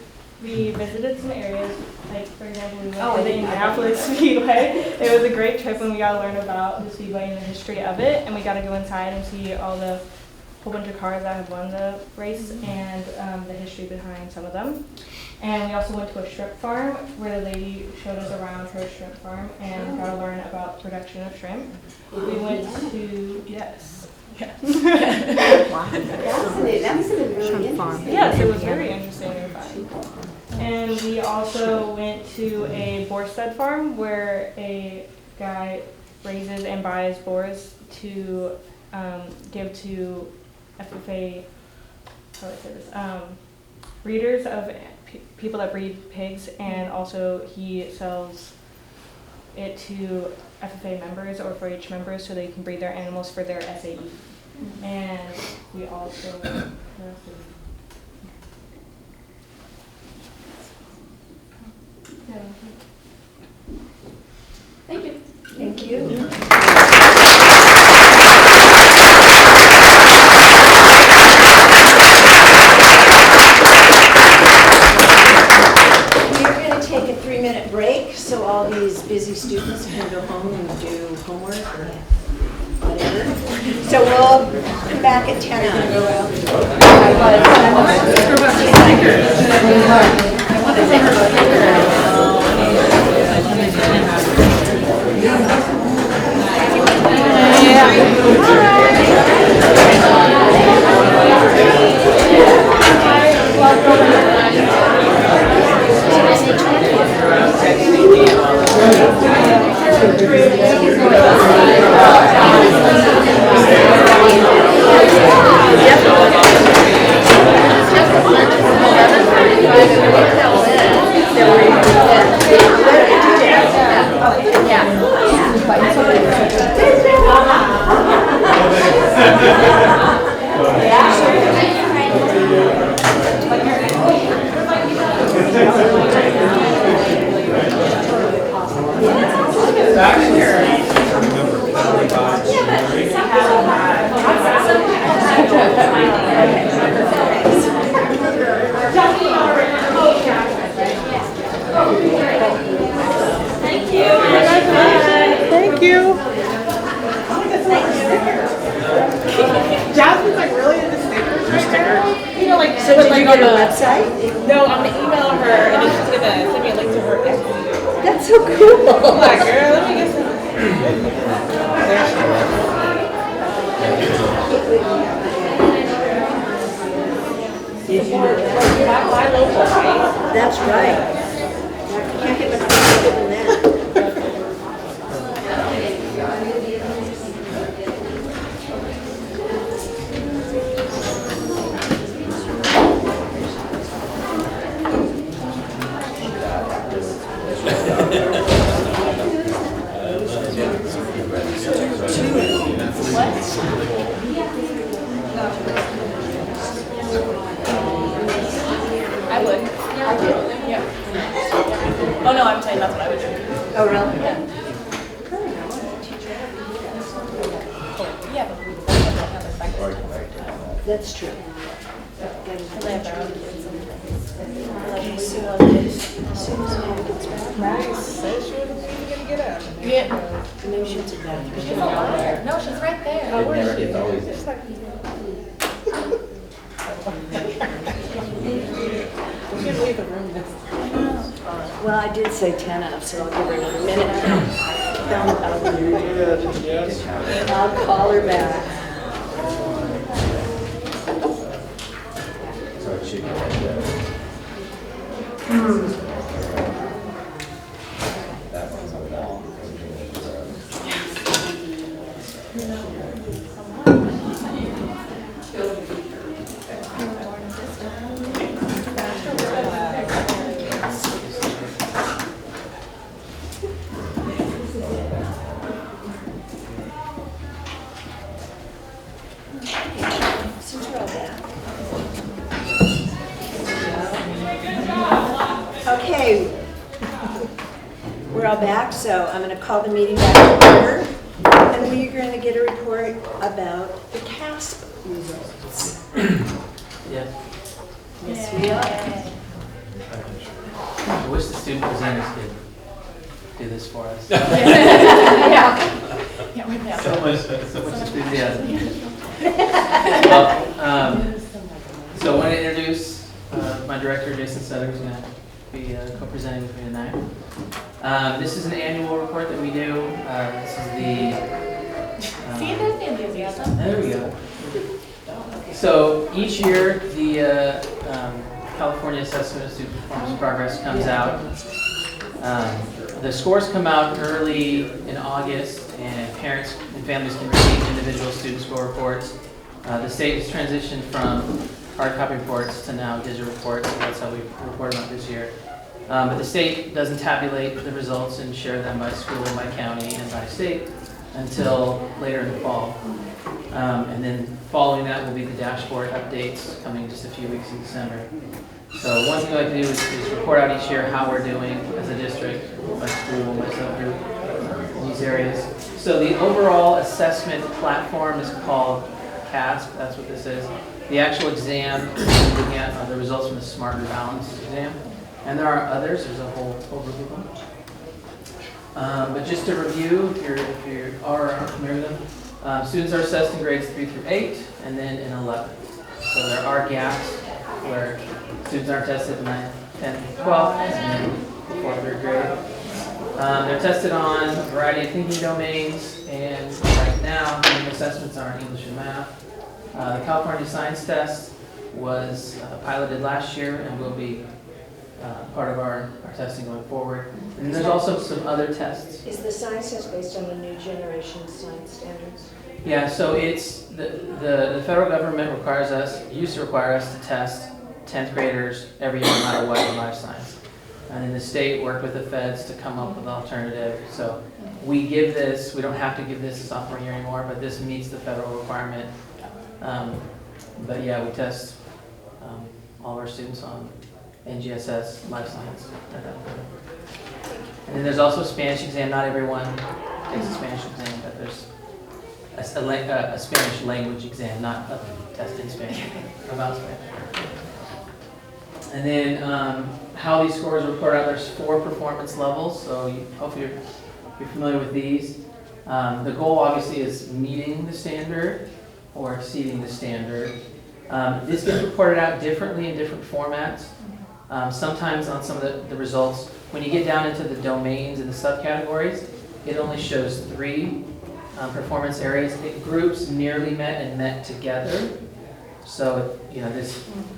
visited some areas, like for example, we went Oh, to I the didn't know. Indianapolis Speedway. It was a great trip, and we got to learn about the Speedway and the history of it, and we got to go inside and see all the whole bunch of cars that have won the race and the history behind some of them. And we also went to a shrimp farm where the lady showed us around her shrimp farm and got to learn about production of shrimp. We went to, yes. Fascinating. That was really interesting. Yes, it was very interesting and fun. And we also went to a boar stud farm where a guy raises and buys boars to give to FFA, how do I say this, breeders of people that breed pigs, and also he sells it to FFA members or 4-H members so they can breed their animals for their SAE. And we also, Thank you. Thank you. all these busy students can go home and do homework or whatever. So we'll come back at 10 Thank you. Jasmine's like really into stickers. Your sticker? You know, like So did you get her website? No, I'm gonna email her and then she's gonna send me a link to her Etsy. That's so cool. I'm like, girl, let me get some. Did you know that? That's right. You can't get much better than that. I would. I do. Yeah. Oh no, I'm saying that's what I would do. Oh, really? Yeah. Yeah, but we don't have a second. That's true. Because they have their own kids and things. Okay, so as soon as Mom gets back. Nice. So sure that she's gonna get up. Yeah. Maybe she's in the bathroom. She's over there. No, she's right there. Oh, where is she? Just like. She can leave the room this time. Well, I did say 10 up, so I'll give her another minute. I'll call her back. Since we're all back. Okay. We're all back, so I'm going to call the meeting back to order. And we're going to get a report about the CASP results. Yes. Yes, we are. I wish the student presenters could do this for us. Yeah. So much enthusiasm. Well, so I want to introduce my director, Jason Sutter, who's going to be co-presenting with me tonight. This is an annual report that we do. This is the... See, there's the enthusiasm. There we go. So each year, the California Assessment of Student Performance Progress comes out. The scores come out early in August, and parents and families can receive individual student score reports. The state has transitioned from hard copy reports to now digital reports, so that's how we report them out this year. But the state doesn't tabulate the results and share them by school, by county, and by state until later in the fall. And then following that will be the dashboard updates coming just a few weeks in December. So one thing I like to do is report out each year how we're doing as a district, by school, by subgroup, in these areas. So the overall assessment platform is called CASP, that's what this is. The actual exam we're looking at are the results from the Smarter Balance exam. And there are others, there's a whole group of them. But just to review, if you are familiar with them, students are assessed in grades 3 through 8 and then in 11. So there are gaps where students aren't tested in 9th, 10th, 12th, and then before 3rd grade. They're tested on a variety of thinking domains, and right now the assessments are in English and math. The California Science Test was piloted last year and will be part of our testing going forward. And there's also some other tests. Is the science test based on the new generation science standards? Yeah, so it's the federal government used to require us to test 10th graders every year no matter what in life science. And then the state worked with the feds to come up with an alternative. So we don't have to give this a sophomore year anymore, but this meets the federal requirement. But yeah, we test all of our students on NGSS, life science. And then there's also a Spanish exam. Not everyone takes a Spanish exam, but there's a Spanish language exam, not a test in Spanish, about Spanish. And then how these scores are reported out, there's 4 performance levels, so hopefully you're familiar with these. The goal obviously is meeting the standard or exceeding the standard. This gets reported out differently in different formats. Sometimes on some of the results, when you get down into the domains and the subcategories, it only shows 3 performance areas. It groups nearly met and met together. So,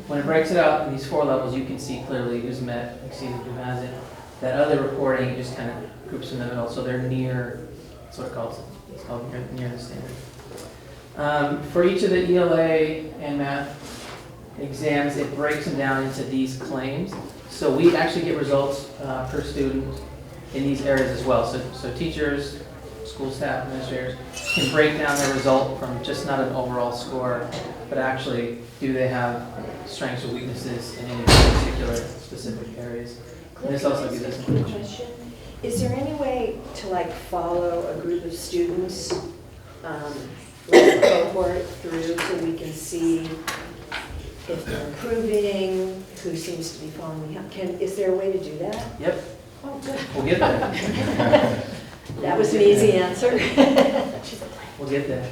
when it breaks it out in these 4 levels, you can see clearly who's met, exceeded, who hasn't. That other reporting just kind of groups in the middle, so they're near, that's what it calls it. It's called near the standard. For each of the ELA and math exams, it breaks them down into these claims. So we actually get results per student in these areas as well. So teachers, school staff, administrators can break down their result from just not an overall score, but actually do they have strengths or weaknesses in any particular specific areas. And this also gives us information. Is there any way to follow a group of students, like a cohort through, so we can see if they're improving, who seems to be following behind? Is there a way to do that? Yep. Oh, good. We'll get there. That was an easy answer. We'll get there.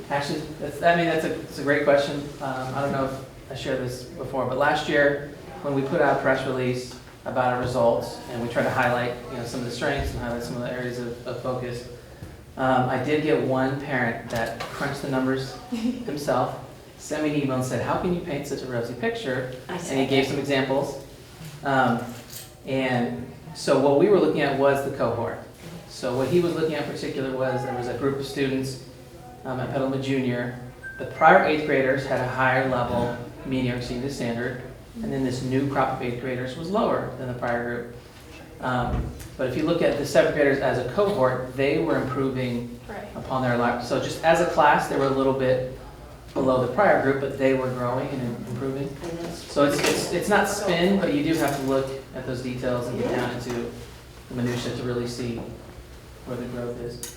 Actually, that's a great question. I don't know if I shared this before, but last year when we put out a press release about our results and we tried to highlight some of the strengths and highlight some of the areas of focus, I did get one parent that crunched the numbers himself, sent me an email and said, "How can you paint such a rosy picture?" And he gave some examples. And so what we were looking at was the cohort. So what he was looking at in particular was there was a group of students at Petaluma Junior. The prior 8th graders had a higher level, meeting or exceeding the standard, and then this new crop of 8th graders was lower than the prior group. But if you look at the 7th graders as a cohort, they were improving upon their life. So just as a class, they were a little bit below the prior group, but they were growing and improving. So it's not spin, but you do have to look at those details and get down into the minutia to really see where the growth is.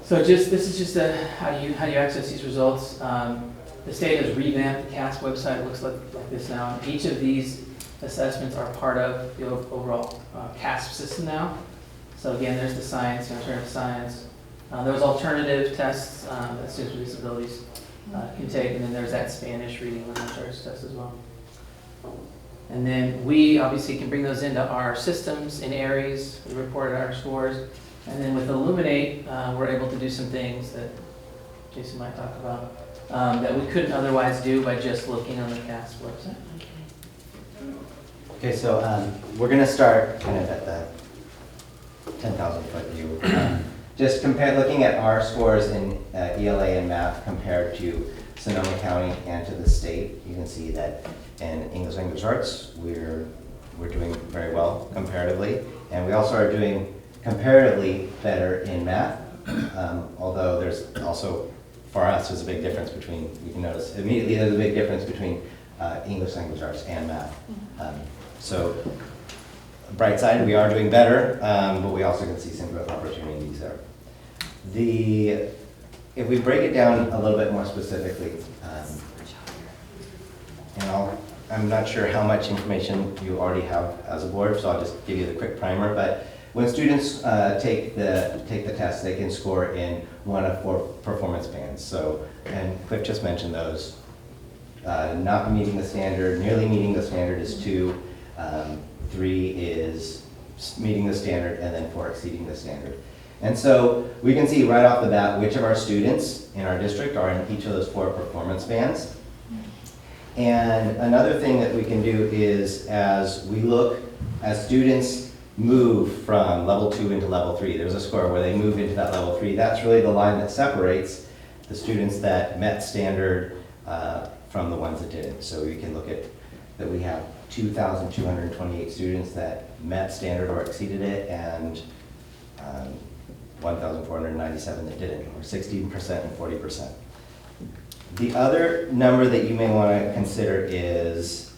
So this is just how you access these results. The state has revamped the CAS website. It looks like this now. Each of these assessments are part of the overall CAS system now. So again, there's the science, alternative science. There's alternative tests that students with disabilities can take, and then there's that Spanish reading language arts test as well. And then we obviously can bring those into our systems in Aries. We report our scores. And then with Illuminate, we're able to do some things that Jason might talk about that we couldn't otherwise do by just looking on the CAS website. Okay, so we're going to start kind of at the 10,000 foot view. Just looking at our scores in ELA and math compared to Sonoma County and to the state, you can see that in English language arts, we're doing very well comparatively. And we also are doing comparatively better in math, although there's also, for us, there's a big difference between, you can notice immediately there's a big difference between English language arts and math. So, bright side, we are doing better, but we also can see some growth opportunities there. If we break it down a little bit more specifically, I'm not sure how much information you already have as a board, so I'll just give you the quick primer, but when students take the test, they can score in one of 4 performance bands. So, and Cliff just mentioned those. Not meeting the standard, nearly meeting the standard is 2, 3 is meeting the standard, and then 4 exceeding the standard. And so we can see right off the bat which of our students in our district are in each of those 4 performance bands. And another thing that we can do is as students move from level 2 into level 3, there's a score where they move into that level 3. That's really the line that separates the students that met standard from the ones that didn't. So we can look at that we have 2,228 students that met standard or exceeded it, and 1,497 that didn't, or 16% and 40%. The other number that you may want to consider is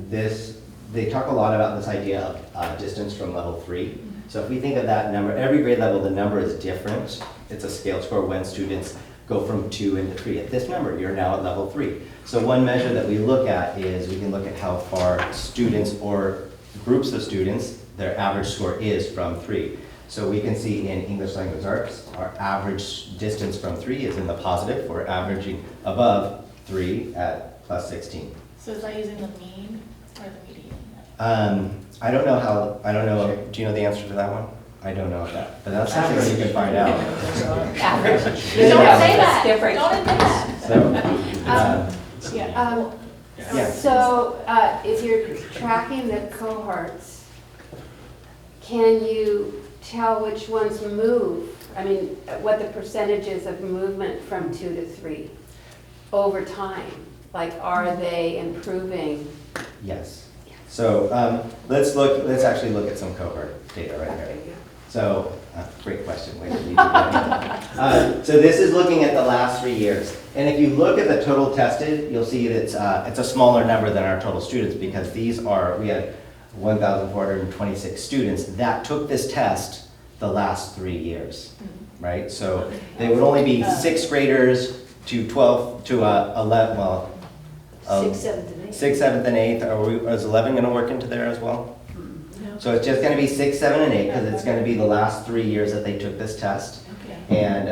this. They talk a lot about this idea of distance from level 3. So if we think of that number, every grade level, the number is different. It's a scale score when students go from 2 into 3. At this number, you're now at level 3. So one measure that we look at is we can look at how far students or groups of students, their average score is from 3. So we can see in English Language Arts, our average distance from 3 is in the positive. We're averaging above 3 at plus 16. So is that using the mean or the median? I don't know, do you know the answer to that one? I don't know that, but that's something you can find out. Average. Don't say that. Different. Don't admit that. So, Yeah. So if you're tracking the cohorts, can you tell which ones move? I mean, what the percentages of movement from 2 to 3 over time? Like, are they improving? yes. So let's actually look at some cohort data right here. So, great question. Wait, so this is looking at the last 3 years. And if you look at the total tested, you'll see that it's a smaller number than our total students, because we had 1,426 students that took this test the last 3 years, right? So they would only be 6th graders to 12, to 11, well. 6th, 7th, and 8th. 6th, 7th, and 8th. Is 11 going to work into there as well? No. So it's just going to be 6, 7, and 8, because it's going to be the last 3 years that they took this test. Okay. And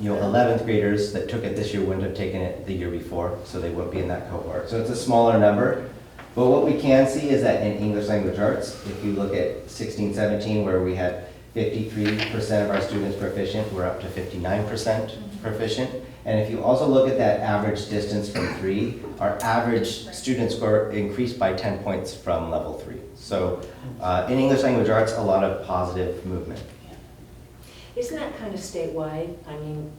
11th graders that took it this year wouldn't have taken it the year before, so they wouldn't be in that cohort. So it's a smaller number. But what we can see is that in English Language Arts, if you look at 16, 17, where we had 53% of our students proficient, we're up to 59% proficient. And if you also look at that average distance from 3, our average student score increased by 10 points from level 3. So in English Language Arts, a lot of positive movement. Isn't that kind of statewide? I mean,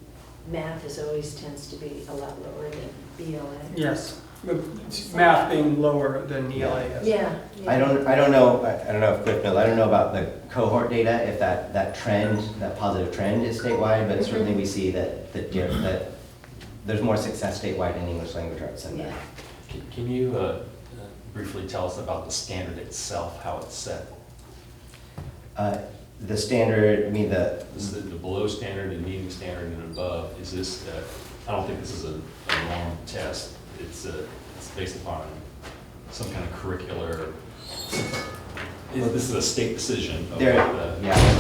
math always tends to be a lot lower than BLA. Yes, math being lower than ELA. Yeah. I don't know if Cliff knows. I don't know about the cohort data, if that trend, that positive trend is statewide, but certainly we see that there's more success statewide in English Language Arts than that. Can you briefly tell us about the standard itself, how it's set? The standard, I mean the below standard and meeting standard and above, is this, I don't think this is a norm test. It's based upon some kind of curricular, this is a state decision. They're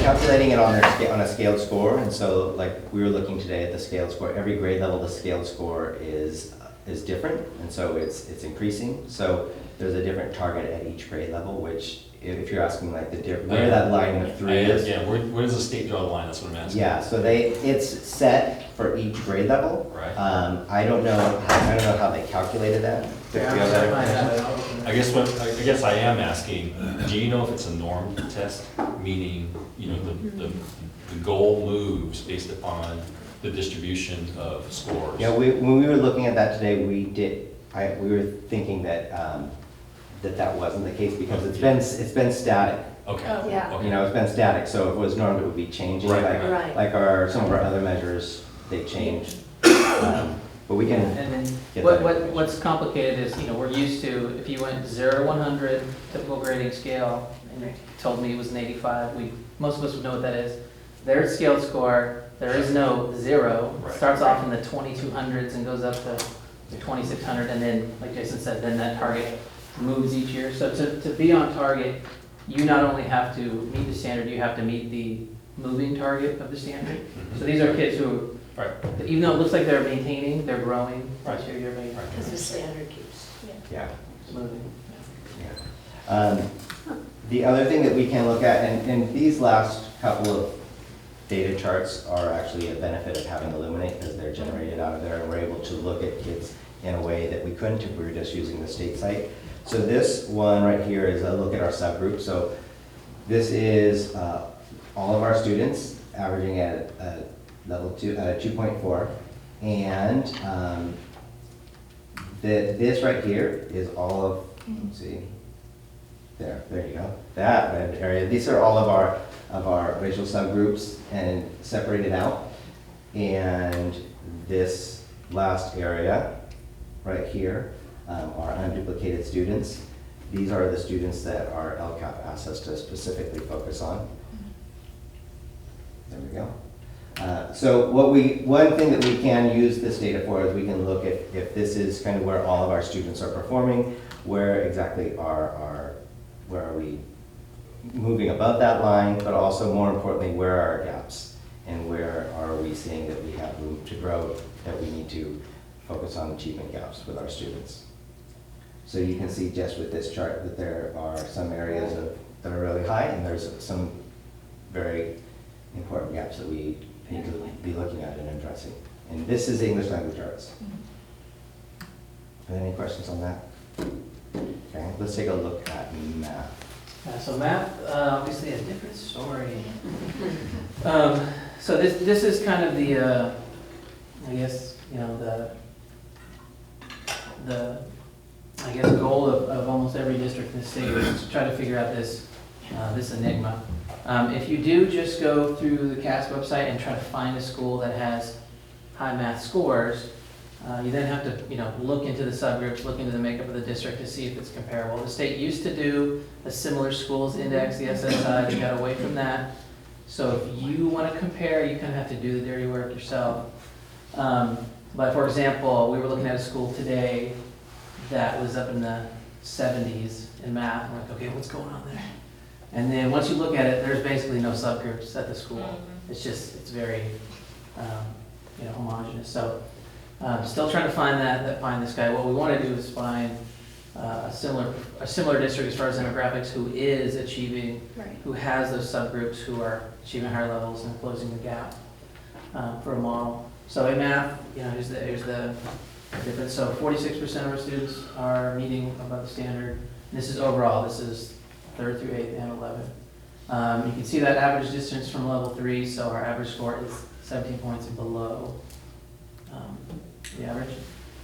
calculating it on a scaled score, and so like we were looking today at the scaled score. Every grade level, the scaled score is different, and so it's increasing. So there's a different target at each grade level, which if you're asking like where that line of 3 is. Yeah, where does the state draw the line? That's what I'm asking. Yeah, so it's set for each grade level. Right. I don't know how they calculated that. I guess I am asking, do you know if it's a norm test, meaning, the goal moves based upon the distribution of scores? Yeah, when we were looking at that today, we were thinking that that wasn't the case, because it's been static. Okay. Yeah. Okay. It's been static, so if it was normed, it would be changing. Right. Like some of our other measures, they changed. But we can. And then get what's complicated is, we're used to, if you went 0 to 100, typical grading scale, and you told me it was an 85, most of us would know what that is. Their scale score, there is no 0. It starts off in the 2200s and goes up to 2600, and then, like Jason said, then that target moves each year. So to be on target, you not only have to meet the standard, you have to meet the moving target of the standard. So these are kids who, even though it looks like they're maintaining, they're growing. Right. You're maintaining. Because the standard keeps. Yeah. Moving. The other thing that we can look at, and these last couple of data charts are actually a benefit of having Illuminate because they're generated out of there, and we're able to look at kids in a way that we couldn't if we were just using the state site. So this one right here is a look at our subgroup. So this is all of our students averaging at level 2, 2.4, and this right here is all of, let's see, there you go, that red area. These are all of our racial subgroups and separated out. And this last area right here are unduplicated students. These are the students that our LCAP asks us to specifically focus on. There we go. So one thing that we can use this data for is we can look at if this is kind of where all of our students are performing, where exactly where are we moving above that line, but also more importantly, where are our gaps and where are we seeing that we have room to grow, that we need to focus on achievement gaps with our students. So you can see just with this chart that there are some areas that are really high, and there's some very important gaps that we need to be looking at and addressing. And this is English language arts. Any questions on that? Okay, let's take a look at math. So math, obviously a different story. So this is kind of the, I guess, you know, the I guess goal of almost every district in the state is to try to figure out this enigma. If you do just go through the CAS website and try to find a school that has high math scores, you then have to, look into the subgroups, look into the makeup of the district to see if it's comparable. The state used to do a similar schools index, the SSI, they got away from that. So if you want to compare, you kind of have to do the dirty work yourself. But for example, we were looking at a school today that was up in the 70s in math. I'm like, okay, what's going on there? And then once you look at it, there's basically no subgroups at the school. It's very, homogeneous. So still trying to find this guy. What we want to do is find a similar district as far as demographics who is achieving, who has those subgroups who are achieving higher levels and closing the gap for a model. So in math, here's the difference. So 46% of our students are meeting above the standard. This is overall. This is 3rd through 8th and 11th. You can see that average distance from level 3. So our average score is 17 points below the average.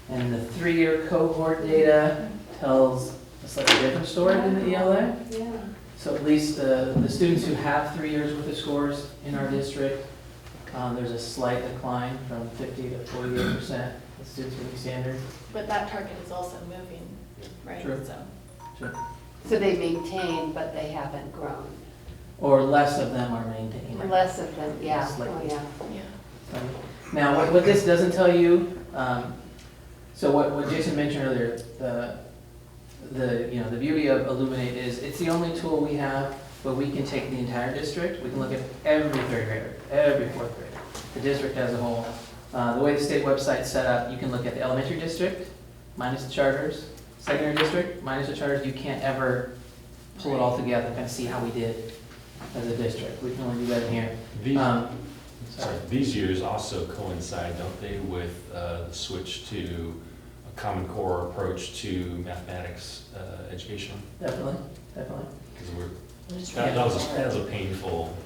And the 3-year cohort data tells a slightly different story than the ELA. Yeah. So at least the students who have 3 years worth of scores in our district, there's a slight decline from 50 to 48% of students meeting standard. But that target is also moving, right? True. So So they maintain, but they haven't grown. Or less of them are maintaining. Less of them, yeah. Slightly. Oh, yeah. Now, what this doesn't tell you, so what Jason mentioned earlier, the beauty of Illuminate is it's the only tool we have where we can take the entire district. We can look at every 3rd grader, every 4th grader, the district as a whole. The way the state website's set up, you can look at the elementary district minus the charters, secondary district minus the charters. You can't ever pull it all together and kind of see how we did as a district. We can only do that in here. These years also coincide, don't they, with the switch to a Common Core approach to mathematics education? Definitely. Because that was a painful.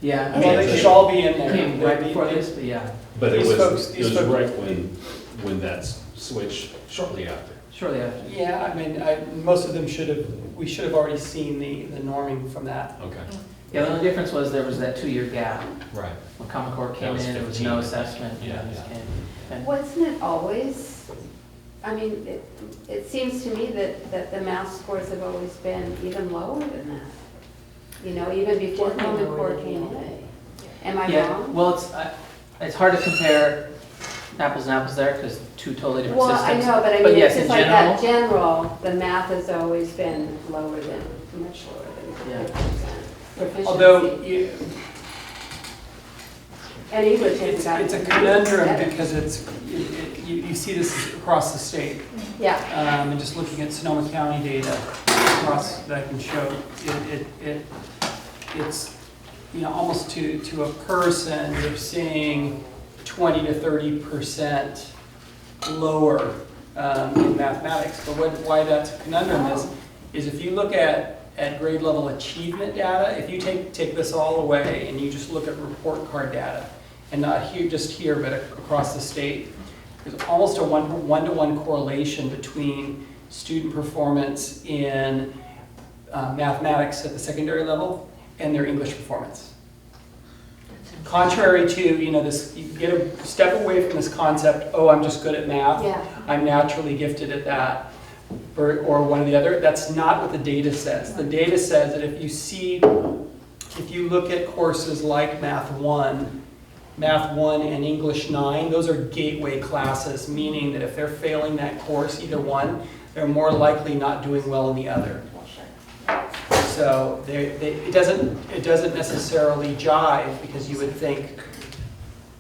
Yeah, Well, they should all be in there. Came right before this, but yeah. But it was right when that switch shortly after. Shortly after. Yeah, I mean, most of them we should have already seen the norming from that. Okay. Yeah, the only difference was there was that 2-year gap. Right. When Common Core came in, there was no assessment. And Wasn't it always, I mean, it seems to me that the math scores have always been even lower than that. Even before Common Core came in. Am I wrong? Well, it's hard to compare apples and apples there because 2 totally different systems. Well, I know, but I mean, yes, it's just in like that general, the math has always been much lower than proficiency. Although, And English has gotten it's a conundrum better. because you see this across the state. Yeah. And just looking at Sonoma County data across that I can show, it's, almost to a person, you're seeing 20 to 30% lower in mathematics. But why that's a conundrum is if you look at grade level achievement data, if you take this all away and you just look at report card data, and not here, just here, but across the state, there's almost a one-to-one correlation between student performance in mathematics at the secondary level and their English performance. Contrary to, this, you get a step away from this concept, oh, I'm just good at math, I'm naturally gifted at that, or one or the other. That's not what the data says. The data says that if you look at courses like Math 1 and English 9, those are gateway classes, meaning that if they're failing that course, either one, they're more likely not doing well in the other. So it doesn't necessarily jive, because you would think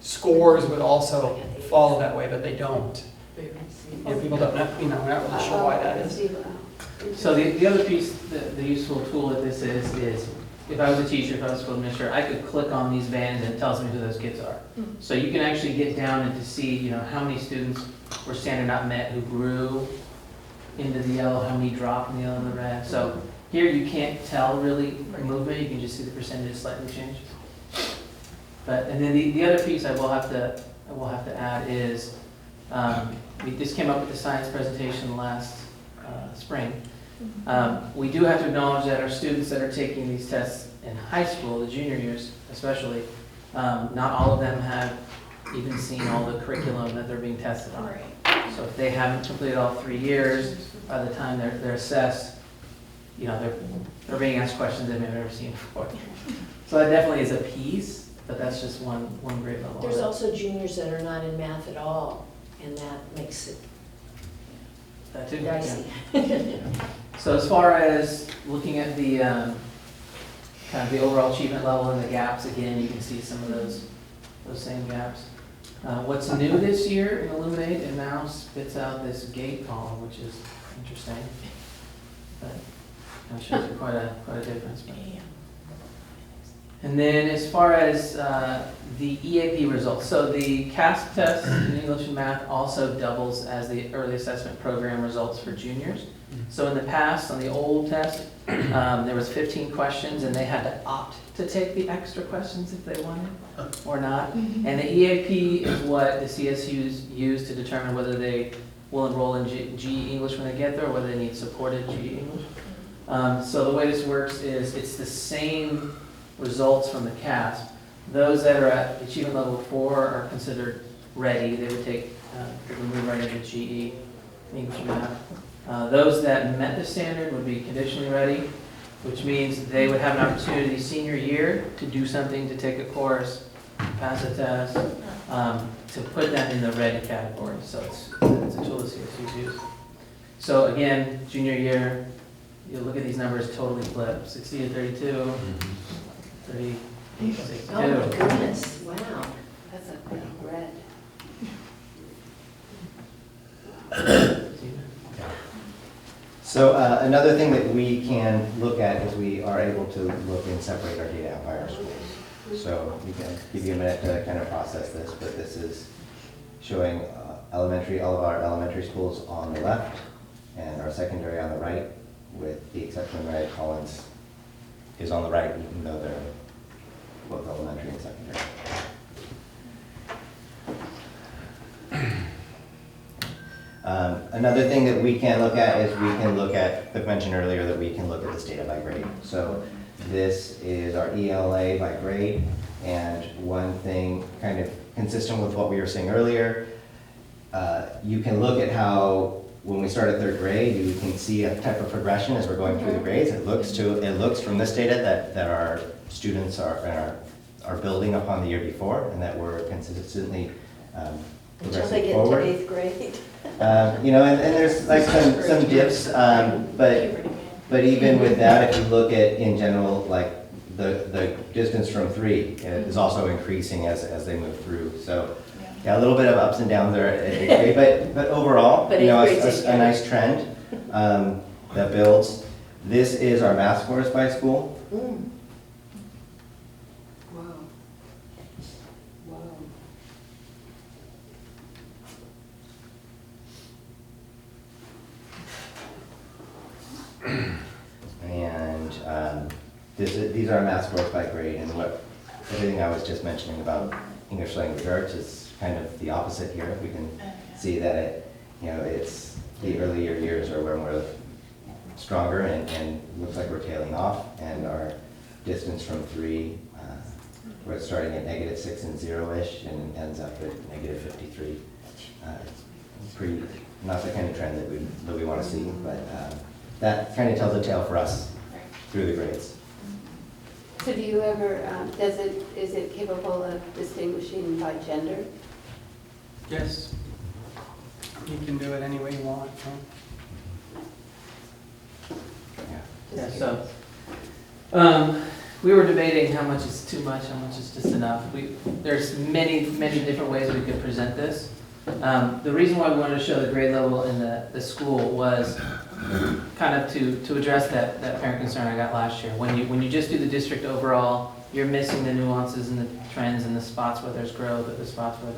scores would also follow that way, but they don't. And people don't know, we're not really sure why that is. So the other piece, the useful tool with this is if I was a teacher, if I was a school administrator, I could click on these bands and it tells me who those kids are. So you can actually get down and to see, how many students were standard not met who grew into the yellow, how many dropped in the yellow and the red. So here you can't tell really movement, you can just see the percentage slightly change. And then the other piece I will have to add is we just came up with the science presentation last spring. We do have to acknowledge that our students that are taking these tests in high school, the junior years especially, not all of them have even seen all the curriculum that they're being tested on. So if they haven't completed all 3 years, by the time they're assessed, they're being asked questions they've never seen before. So that definitely is a piece, but that's just one grade level. There's also juniors that are not in math at all, and that makes it that too, dicey. Yeah. So as far as looking at the kind of the overall achievement level and the gaps, again, you can see some of those same gaps. What's new this year in Illuminate, it now spits out this gate column, which is interesting. But it shows you quite a difference. And then as far as the EAP results, so the CASP test in English and math also doubles as the early assessment program results for juniors. So in the past, on the old test, there was 15 questions and they had to opt to take the extra questions if they wanted or not. And the EAP is what the CSUs use to determine whether they will enroll in GE English when they get there or whether they need supported GE English. So the way this works is it's the same results from the CASP. Those that are at achievement level 4 are considered ready. They would move right into GE English and math. Those that met the standard would be conditionally ready, which means they would have an opportunity senior year to do something, to take a course, pass a test, to put them in the ready category. So it's a tool that CSUs use. So again, junior year, you look at these numbers totally flip. 60 to 32, 38, 62. Oh my goodness, wow. That's a big red. So another thing that we can look at is we are able to look and separate our data out by our schools. So we can give you a minute to kind of process this, but this is showing all of our elementary schools on the left and our secondary on the right, with the exception of Mary Collins is on the right, even though they're both elementary and secondary. Another thing that we can look at is we can look at, I mentioned earlier that we can look at this data by grade. So this is our ELA by grade, and one thing kind of consistent with what we were saying earlier, you can look at how when we start at 3rd grade, you can see a type of progression as we're going through the grades. It looks from this data that our students are building upon the year before, and that we're consistently Until they get forward. to 8th grade. And there's like some dips, but But even with that, if you look at, in general, like the distance from 3 is also increasing as they move through. So, yeah, a little bit of ups and downs there at 8th grade, but overall, But you know, increasing, a nice trend that builds. This is our math scores by school. Mm. Wow. Wow. And these are math scores by grade, and everything I was just mentioning about English language arts is kind of the opposite here. We can see that it's the earlier years are where we're stronger, and looks like we're tailing off, and our distance from 3, we're starting at -6 and 0-ish, and ends up at -53. Pretty, not the kind of trend that we want to see, but that kind of tells a tale for us through the grades. So do you ever, is it capable of distinguishing by gender? Yes. You can do it any way you want. Huh? Yeah, so, we were debating how much is too much, how much is just enough. There's many different ways we could present this. The reason why we wanted to show the grade level in the school was kind of to address that parent concern I got last year. When you just do the district overall, you're missing the nuances and the trends and the spots where there's growth, or the spots where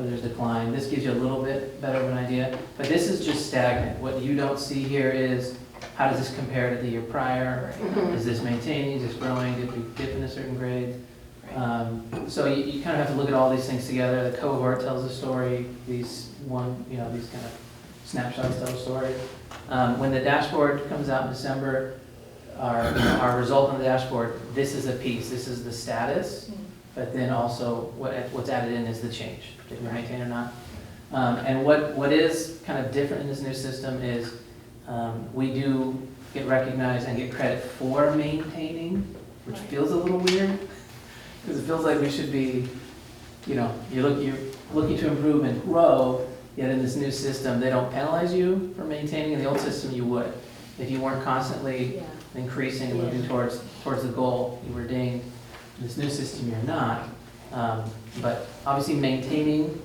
there's decline. This gives you a little bit better of an idea, but this is just stagnant. What you don't see here is, how does this compare to the year prior? Is this maintaining, is this growing, did we dip in a certain grade? So you kind of have to look at all these things together. The cohort tells a story, these kind of snapshots tell a story. When the dashboard comes out in December, our result on the dashboard, this is a piece, this is the status, but then also what's added in is the change, did we maintain or not? And what is kind of different in this new system is we do get recognized and get credit for maintaining, which feels a little weird, because it feels like we should be, you're looking to improve and grow, yet in this new system, they don't penalize you for maintaining. In the old system, you would. If you weren't constantly increasing and moving towards the goal, you were dinged. In this new system, you're not. But obviously maintaining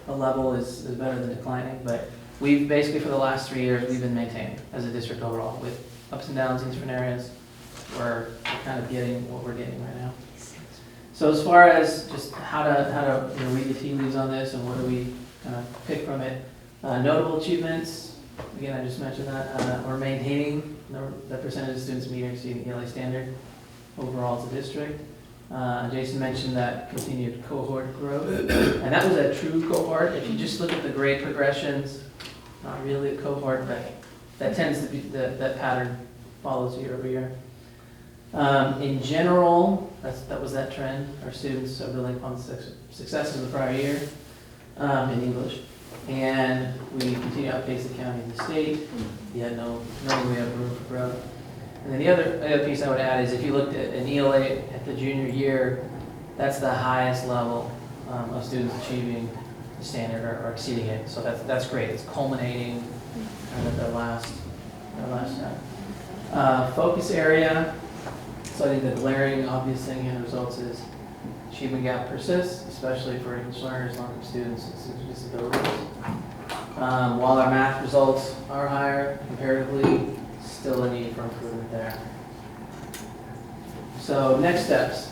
a level is better than declining, but we've basically, for the last 3 years, we've been maintaining as a district overall, with ups and downs in different areas. We're kind of getting what we're getting right now. So as far as just how to read the tea leaves on this and what do we kind of pick from it, notable achievements, again, I just mentioned that, we're maintaining the percentage of students meeting or exceeding ELA standard overall as a district. Jason mentioned that continued cohort growth, and that was a true cohort. If you just look at the grade progressions, not really a cohort, but that tends to be, that pattern follows year over year. In general, that was that trend. Our students are building upon the successes of the prior year in English, and we continue to outpace the county and the state. Yet no we have room for growth. And then the other piece I would add is, if you looked at an ELA at the junior year, that's the highest level of students achieving the standard or exceeding it. So that's great. It's culminating kind of their last time. Focus area. So I think the glaring obvious thing in the results is achievement gap persists, especially for English learners, long-term students with disabilities. While our math results are higher comparatively, still a need for improvement there. So next steps.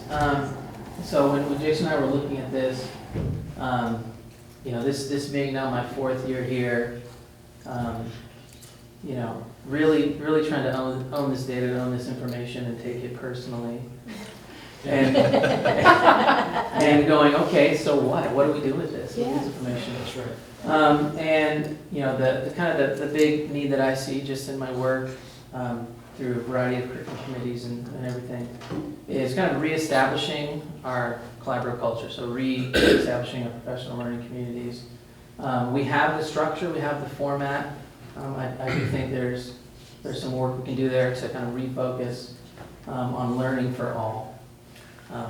So when Jason and I were looking at this, this being now my 4th year here, really trying to own this data, and own this information, and take it personally, and and going, okay, so what do we do with this? With this information? That's right. And the kind of the big need that I see just in my work, through a variety of curriculum committees and everything, is kind of reestablishing our collaborative culture. So reestablishing our professional learning communities. We have the structure, we have the format. I do think there's some work we can do there to kind of refocus on learning for all.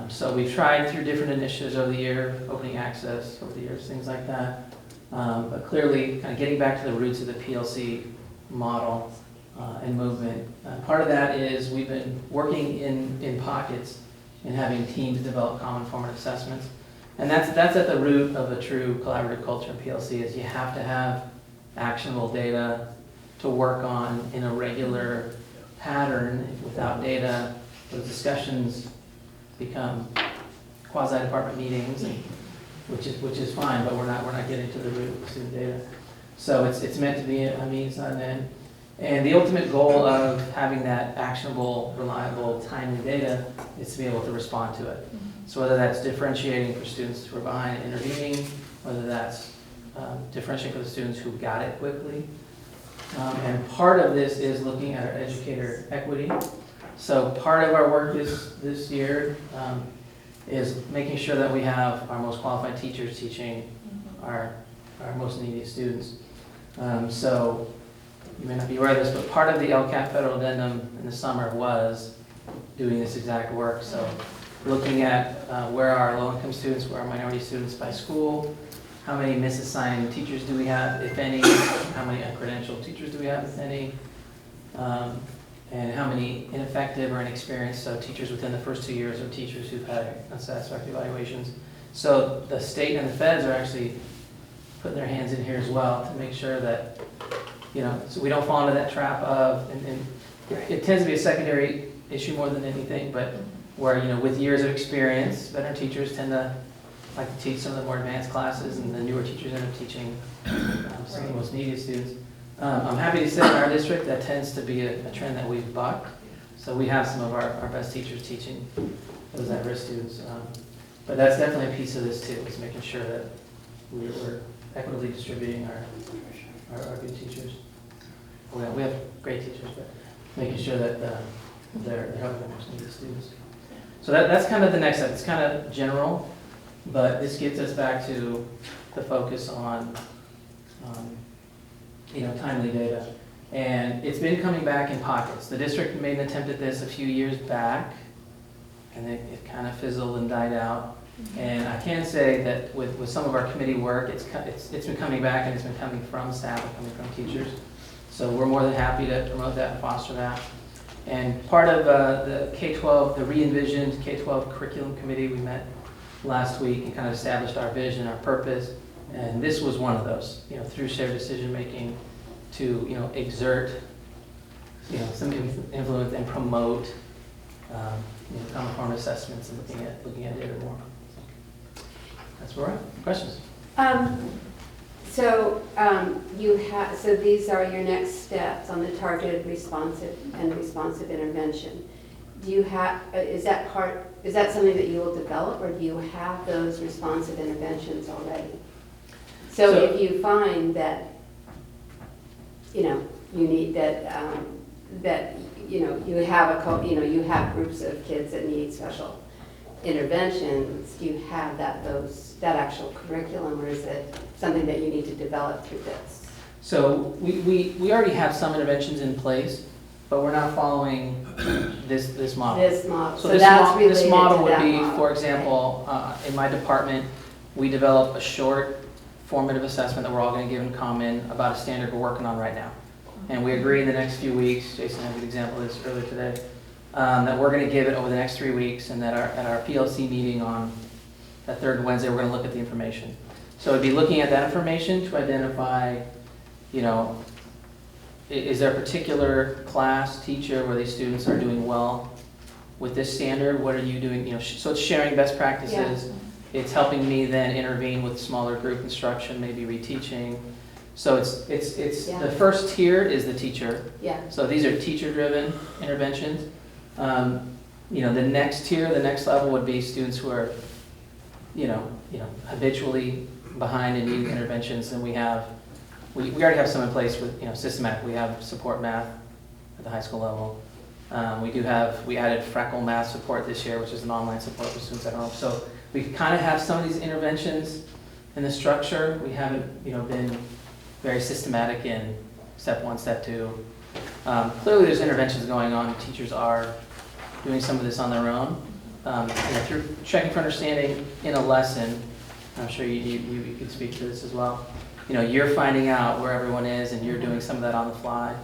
So we've tried through different initiatives over the year, opening access over the years, things like that. But clearly, kind of getting back to the roots of the PLC model and movement. Part of that is we've been working in pockets and having teams develop common formative assessments. And that's at the root of a true collaborative culture in PLC, is you have to have actionable data to work on in a regular pattern. Without data, those discussions become quasi-department meetings, which is fine, but we're not getting to the root of student data. So it's meant to be a means, not an end. And the ultimate goal of having that actionable, reliable, timely data is to be able to respond to it. So whether that's differentiating for students who are behind and intervening, whether that's differentiating for the students who got it quickly. And part of this is looking at our educator equity. So part of our work this year is making sure that we have our most qualified teachers teaching our most needy students. So you may not be aware of this, but part of the LCAP federal addendum in the summer was doing this exact work. So looking at where are low-income students, where are minority students by school, how many misassigned teachers do we have, if any, how many uncredentialed teachers do we have, if any, and how many ineffective or inexperienced, so teachers within the first 2 years, or teachers who've had unsatisfactory evaluations. So the state and the feds are actually putting their hands in here as well to make sure that, so we don't fall into that trap of, and it tends to be a secondary issue more than anything, but where, with years of experience, veteran teachers tend to like to teach some of the more advanced classes, and the newer teachers end up teaching some of the most needy students. I'm happy to say in our district that tends to be a trend that we've bucked. So we have some of our best teachers teaching those at-risk students. But that's definitely a piece of this too, is making sure that we're equitably distributing our good teachers. We have great teachers, but making sure that they're helping the most needy students. So that's kind of the next step. It's kind of general, but this gets us back to the focus on timely data. And it's been coming back in pockets. The district made an attempt at this a few years back, and it kind of fizzled and died out. And I can say that with some of our committee work, it's been coming back, and it's been coming from staff and coming from teachers. So we're more than happy to promote that and foster that. And part of the K-12, the re-envisioned K-12 curriculum committee, we met last week and kind of established our vision, our purpose. And this was one of those, through shared decision-making to, exert, some influence and promote, common form assessments and looking at data more. That's where we're at. Questions? So these are your next steps on the targeted responsive intervention. Do you have, is that something that you will develop, or do you have those responsive interventions already? So if you find that, you need that you have groups of kids that need special interventions, do you have that actual curriculum, or is it something that you need to develop through this? So we already have some interventions in place, but we're not following this model. This model. So this model would be, for example, in my department, we develop a short formative assessment that we're all going to give in common about a standard we're working on right now. And we agree in the next few weeks, Jason had a good example of this earlier today, that we're going to give it over the next 3 weeks, and that at our PLC meeting on that third Wednesday, we're going to look at the information. So it'd be looking at that information to identify, is there a particular class, teacher, where these students are doing well with this standard? What are you doing? So it's sharing best practices. Yeah. It's helping me then intervene with smaller group instruction, maybe reteaching. So it's the first tier is the teacher. Yeah. So these are teacher-driven interventions. The next tier, the next level would be students who are, habitually behind and needing interventions. And we already have some in place with, systematic. We have support math at the high school level. We added freckle math support this year, which is an online support for students at home. So we kind of have some of these interventions in the structure. We haven't, been very systematic in step 1, step 2. Clearly there's interventions going on. Teachers are doing some of this on their own. Through checking for understanding in a lesson, I'm sure you could speak to this as well. You're finding out where everyone is, and you're doing some of that on the fly.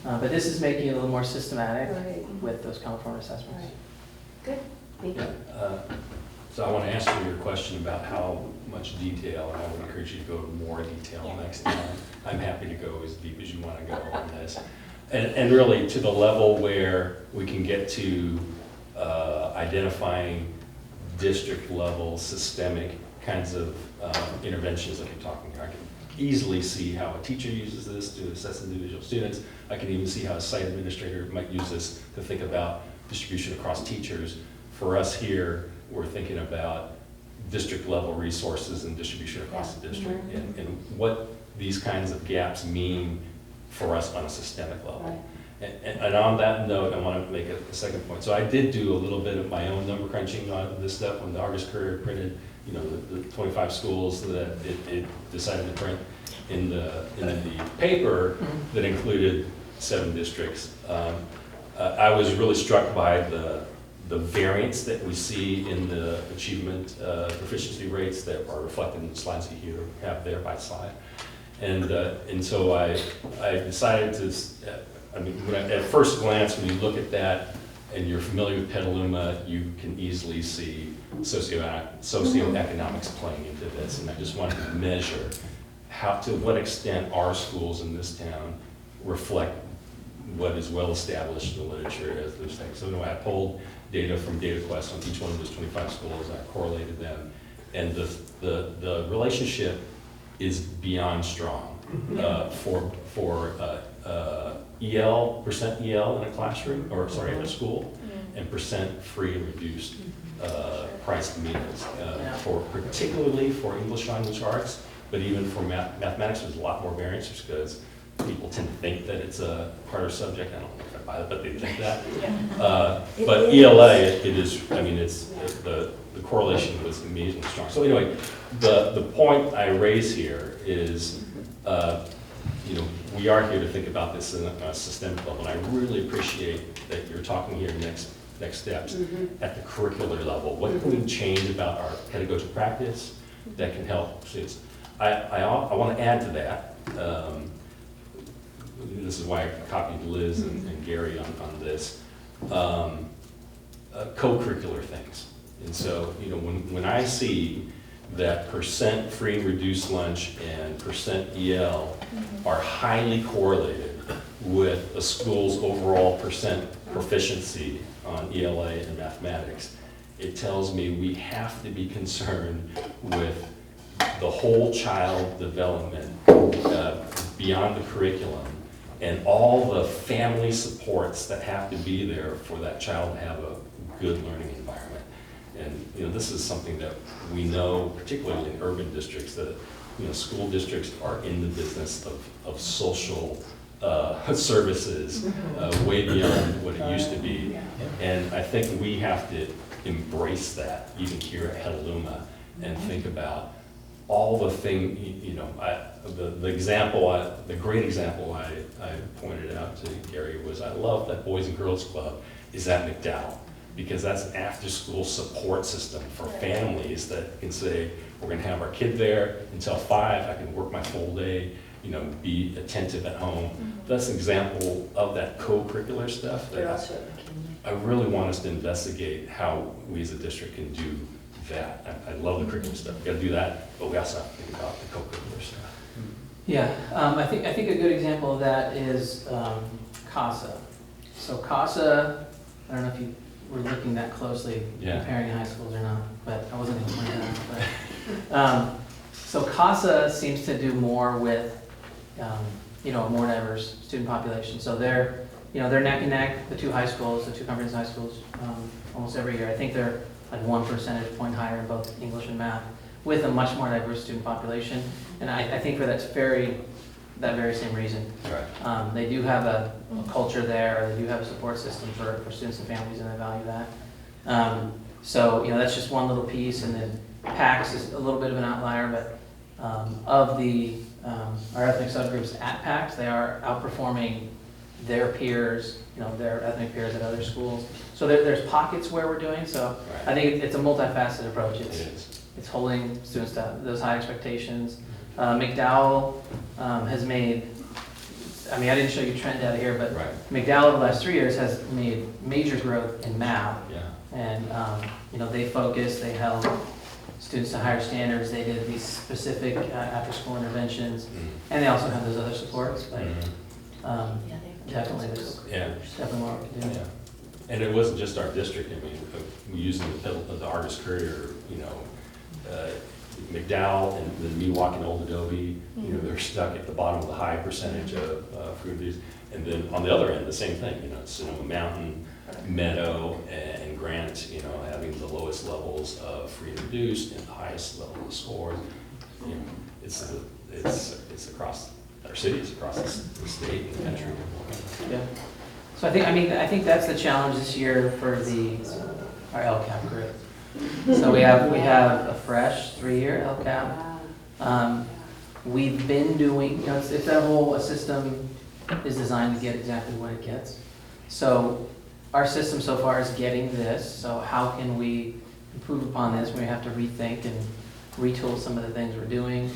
But this is making it a little more systematic Right. with those California assessments. Good, thank you. So I want to answer your question about how much detail, and I would encourage you to go to more detail next time. I'm happy to go as deep as you want to go on this. And really to the level where we can get to identifying district level systemic kinds of interventions like you're talking here. I can easily see how a teacher uses this to assess individual students. I can even see how a site administrator might use this to think about distribution across teachers. For us here, we're thinking about district level resources and distribution across the district, and what these kinds of gaps mean for us on a systemic level. And on that note, I want to make a second point. So I did do a little bit of my own number crunching on this stuff when the Argus Courier printed, you know, the 25 schools that it decided to print in the paper that included 7 districts. I was really struck by the variance that we see in the achievement proficiency rates that are reflected in the slides you have there by slide. And so I decided to, I mean, at first glance, when you look at that and you're familiar with Petaluma, you can easily see socioeconomics playing into this. And I just wanted to measure to what extent our schools in this town reflect what is well established in the literature as those things. So anyway, I pulled data from DataQuest on each one of those 25 schools. I correlated them, and the relationship is beyond strong for EL, percent EL in a classroom, or sorry, in a school, and percent free and reduced priced meals. Particularly for English language arts, but even for mathematics, there's a lot more variance just because people tend to think that it's a harder subject. I don't know if I buy it, but they think that. But ELA, it is, I mean, it's the correlation was amazingly strong. So anyway, the point I raise here is, you know, we are here to think about this in a systemic level, and I really appreciate that you're talking here next steps at the curricular level. What can we change about our pedagogical practice that can help students? I want to add to that. This is why I copied Liz and Gary on this. Co-curricular things. And so, you know, when I see that percent free and reduced lunch and percent EL are highly correlated with a school's overall percent proficiency on ELA and mathematics, it tells me we have to be concerned with the whole child development beyond the curriculum and all the family supports that have to be there for that child to have a good learning environment. And you know, this is something that we know, particularly in urban districts, that you know, school districts are in the business of social services way beyond what it used to be. And I think we have to embrace that, even here at Petaluma, and think about all the thing, you know, the example, the great example I pointed out to Gary was I love that Boys and Girls Club is at McDowell, because that's an after-school support system for families that can say, we're gonna have our kid there until 5, I can work my full day, you know, be attentive at home. That's an example of that co-curricular stuff that I really want us to investigate how we as a district can do that. I love the curriculum stuff, we gotta do that, but we also have to think about the co-curricular stuff. Yeah, I think a good example of that is CASA. So CASA, I don't know if you were looking that closely, comparing high schools or not, but I wasn't going to point that out. So CASA seems to do more with, you know, a more diverse student population. So they're neck and neck, the two high schools, the two comprehensive high schools, almost every year. I think they're like 1 percentage point higher in both English and math, with a much more diverse student population. And I think for that very same reason. Right. They do have a culture there, or they do have a support system for students and families, and I value that. So, you know, that's just one little piece, and then PACS is a little bit of an outlier, but of the our ethnic subgroups at PACS, they are outperforming their peers, you know, their ethnic peers at other schools. So there's pockets where we're doing, so I think it's a multifaceted approach. It's holding students to those high expectations. McDowell has made I mean, I didn't show you trend data here, but Right. McDowell over the last 3 years has made major growth in math. Yeah. And, you know, they focused, they held students to higher standards, they did these specific after-school interventions, and they also have those other supports, but definitely there's definitely more we can do. Yeah. And it wasn't just our district, I mean, using the Argus Courier, you know, McDowell and then me walking Old Adobe, you know, they're stuck at the bottom of the high percentage of food abuse. And then on the other end, the same thing, you know, Sonoma Mountain, Meadow, and Grant, you know, having the lowest levels of free and reduced and the highest level of scores. You know, it's across our cities, across the state and the country. Yeah. So I think that's the challenge this year for our LCAP group. So we have a fresh 3-year LCAP. We've been doing, you know, it's that whole system is designed to get exactly what it gets. So our system so far is getting this, so how can we improve upon this? We have to rethink and retool some of the things we're doing.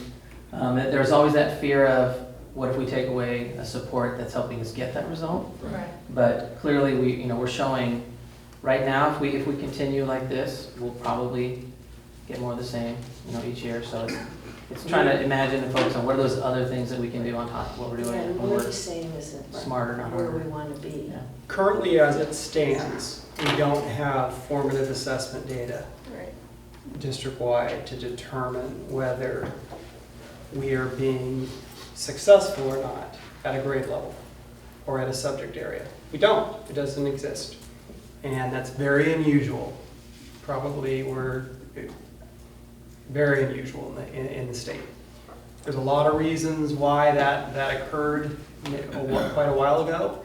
There's always that fear of, what if we take away a support that's helping us get that result? Right. But clearly we're showing, right now, if we continue like this, we'll probably get more of the same, you know, each year. So it's trying to imagine and focus on what are those other things that we can do on top of what we're doing. And more the same isn't smarter, not where harder. we want to be. Yeah. Currently, as it stands, we don't have formative assessment data district-wide to determine whether we are being successful or not at a grade level or at a subject area. We don't. It doesn't exist. And that's very unusual. Probably we're very unusual in the state. There's a lot of reasons why that occurred quite a while ago.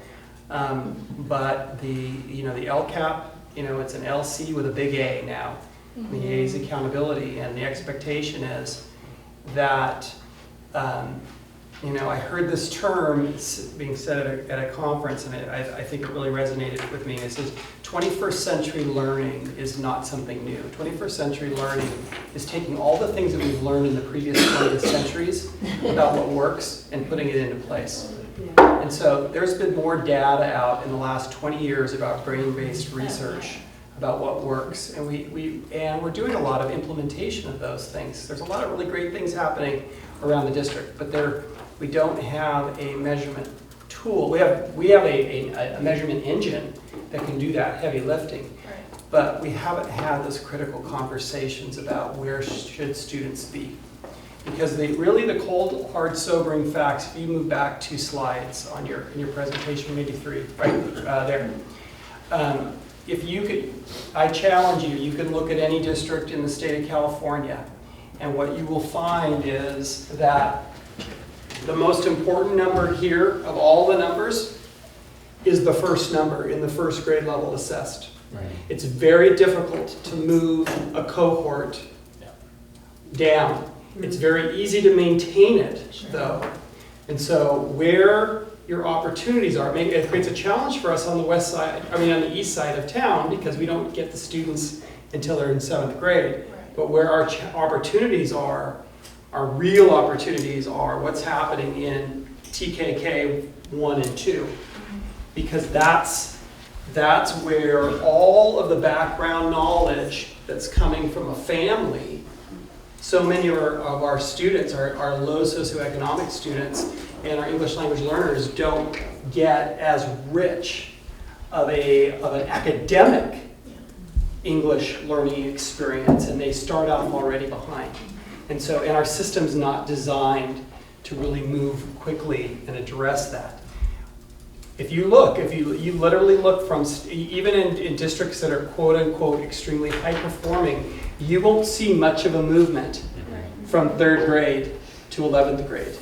But the LCAP, you know, it's an LC with a big A now. The A is accountability, and the expectation is that, you know, I heard this term being said at a conference, and I think it really resonated with me. It says 21st century learning is not something new. 21st century learning is taking all the things that we've learned in the previous 20th centuries about what works and putting it into place. And so there's been more data out in the last 20 years about brain-based research about what works, and we're doing a lot of implementation of those things. There's a lot of really great things happening around the district, but we don't have a measurement tool. We have a measurement engine that can do that heavy lifting, but we haven't had those critical conversations about where should students be. Because really the cold, hard, sobering facts, if you move back 2 slides on your presentation, maybe 3, right there. If you could, I challenge you, you can look at any district in the state of California, and what you will find is that the most important number here of all the numbers is the first number in the first grade level assessed. Right. It's very difficult to move a cohort down. It's very easy to maintain it, though. And so where your opportunities are, maybe it creates a challenge for us on the on the east side of town, because we don't get the students until they're in 7th grade. But where our opportunities are, our real opportunities are what's happening in TKK 1 and 2. Because that's where all of the background knowledge that's coming from a family. So many of our students, our low socioeconomic students and our English language learners don't get as rich of an academic English learning experience, and they start out already behind. And our system's not designed to really move quickly and address that. If you literally look from, even in districts that are quote unquote extremely high performing, you won't see much of a movement from 3rd grade to 11th grade.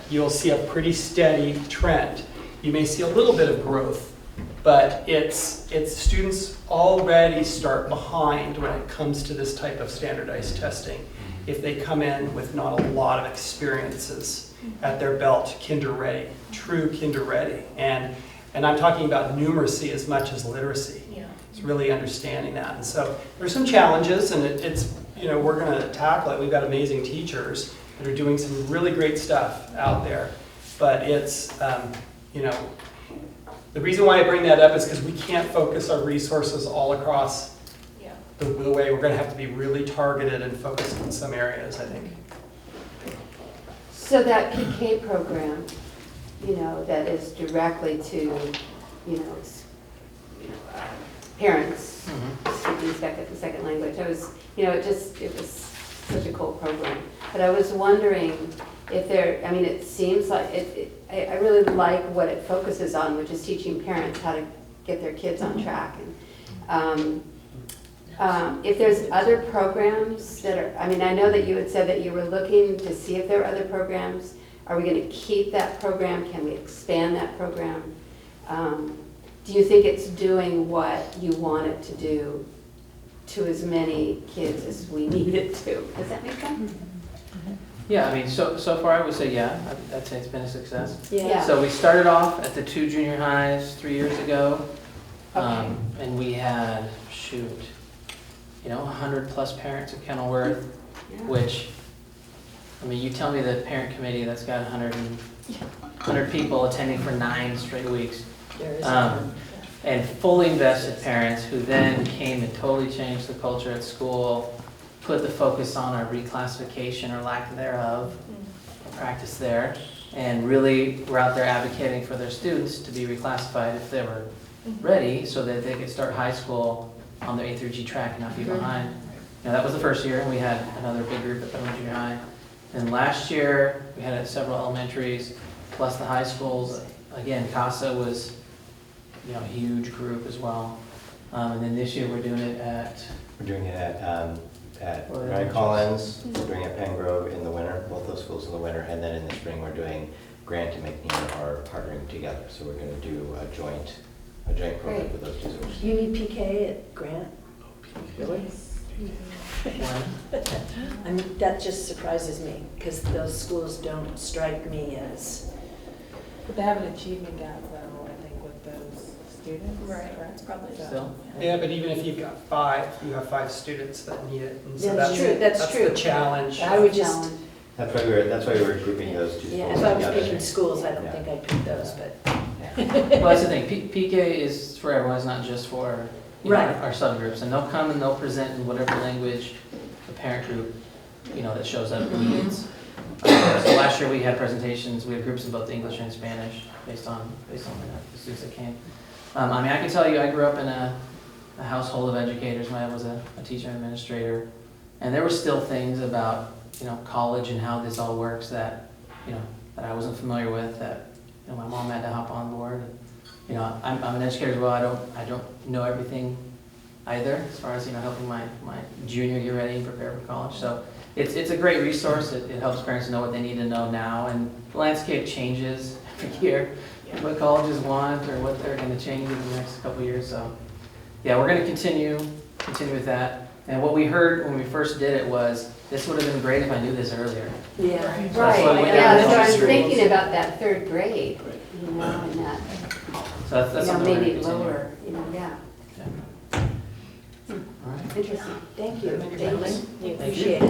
You'll see a pretty steady trend. You may see a little bit of growth, but it's students already start behind when it comes to this type of standardized testing if they come in with not a lot of experiences at their belt, kinder ready, true kinder ready. And I'm talking about numeracy as much as literacy. It's really understanding that. And so there's some challenges, and it's we're going to tackle it. We've got amazing teachers that are doing some really great stuff out there. but it's, the reason why I bring that up is because we can't focus our resources all across the way. We're going to have to be really targeted and focused in some areas, I think. So that PK program, that is directly to, parents speaking second language. It was such a cool program. But I was wondering if it seems like I really like what it focuses on, which is teaching parents how to get their kids on track. And if there's other programs that are, I know that you had said that you were looking to see if there were other programs. Are we going to keep that program? Can we expand that program? Do you think it's doing what you want it to do to as many kids as we need it to? Does that make sense? Yeah, so far I would say I'd say it's been a success. Yeah. So we started off at the 2 junior highs 3 years ago, Okay. and we had 100 plus parents at Kenilworth, which, you tell me the parent committee that's got 100 people attending for 9 straight weeks. And fully invested parents who then came and totally changed the culture at school, put the focus on our reclassification or lack thereof, practice there, and really were out there advocating for their students to be reclassified if they were ready so that they could start high school on their A through G track and not be behind. That was the first year, and we had another big group at Petaluma Junior High. And last year, we had several elementaries, plus the high schools. Again, CASA was a huge group as well. And then this year we're doing it at Mary Collins, we're doing it at Pengrove in the winter, both those schools in the winter, and then in the spring we're doing Grant and McNeil are partnering together. So we're going to do a joint program for those two schools. You need PK at Grant? Really? That just surprises me, because those schools don't strike me as... But they have an achievement gap, though, I think, with those students. Right, it's probably Still. Yeah, but even if you've got 5, you have 5 students that need it. And so That's true, that's true. the challenge. I would just... That's why we were grouping those two schools Yeah, together. if I was picking schools, I don't think I'd pick those, but... Well, that's the thing. PK is for everyone. It's not just for Right. our subgroups. And they'll come and they'll present in whatever language the parent group that shows up needs. So last year we had presentations. We had groups in both English and Spanish based on the students that came. I can tell you, I grew up in a household of educators. My dad was a teacher and administrator, and there were still things about college and how this all works that that I wasn't familiar with. That my mom had to hop on board. I'm an educator as well. I don't know everything either, as far as helping my junior get ready and prepare for college. So it's a great resource. It helps parents know what they need to know now, and the landscape changes every year. What colleges want or what they're going to change in the next couple of years. So yeah, we're going to continue with that. And what we heard when we first did it was, this would have been great if I knew this earlier. Yeah, So that's why we went down So the I'm street. thinking about that 3rd grade, and that, So that's something we're maybe going to continue. lower, yeah. All right. Interesting. Thank you, Thank gentlemen. you. We appreciate it.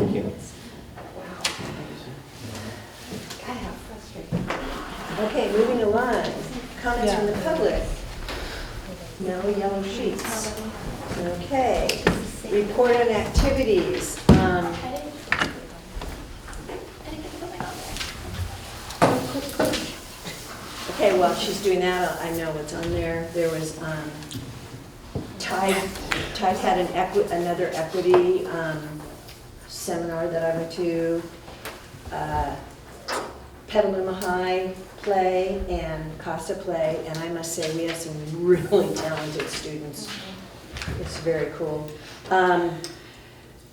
God, how frustrating. Okay, moving along. Comments from the public? No yellow sheets. Okay. Report on activities. Okay, while she's doing that, I know what's on there. There was, Tide had another equity seminar that I went to. Petaluma High play and CASA play, and I must say we have some really talented students. It's very cool.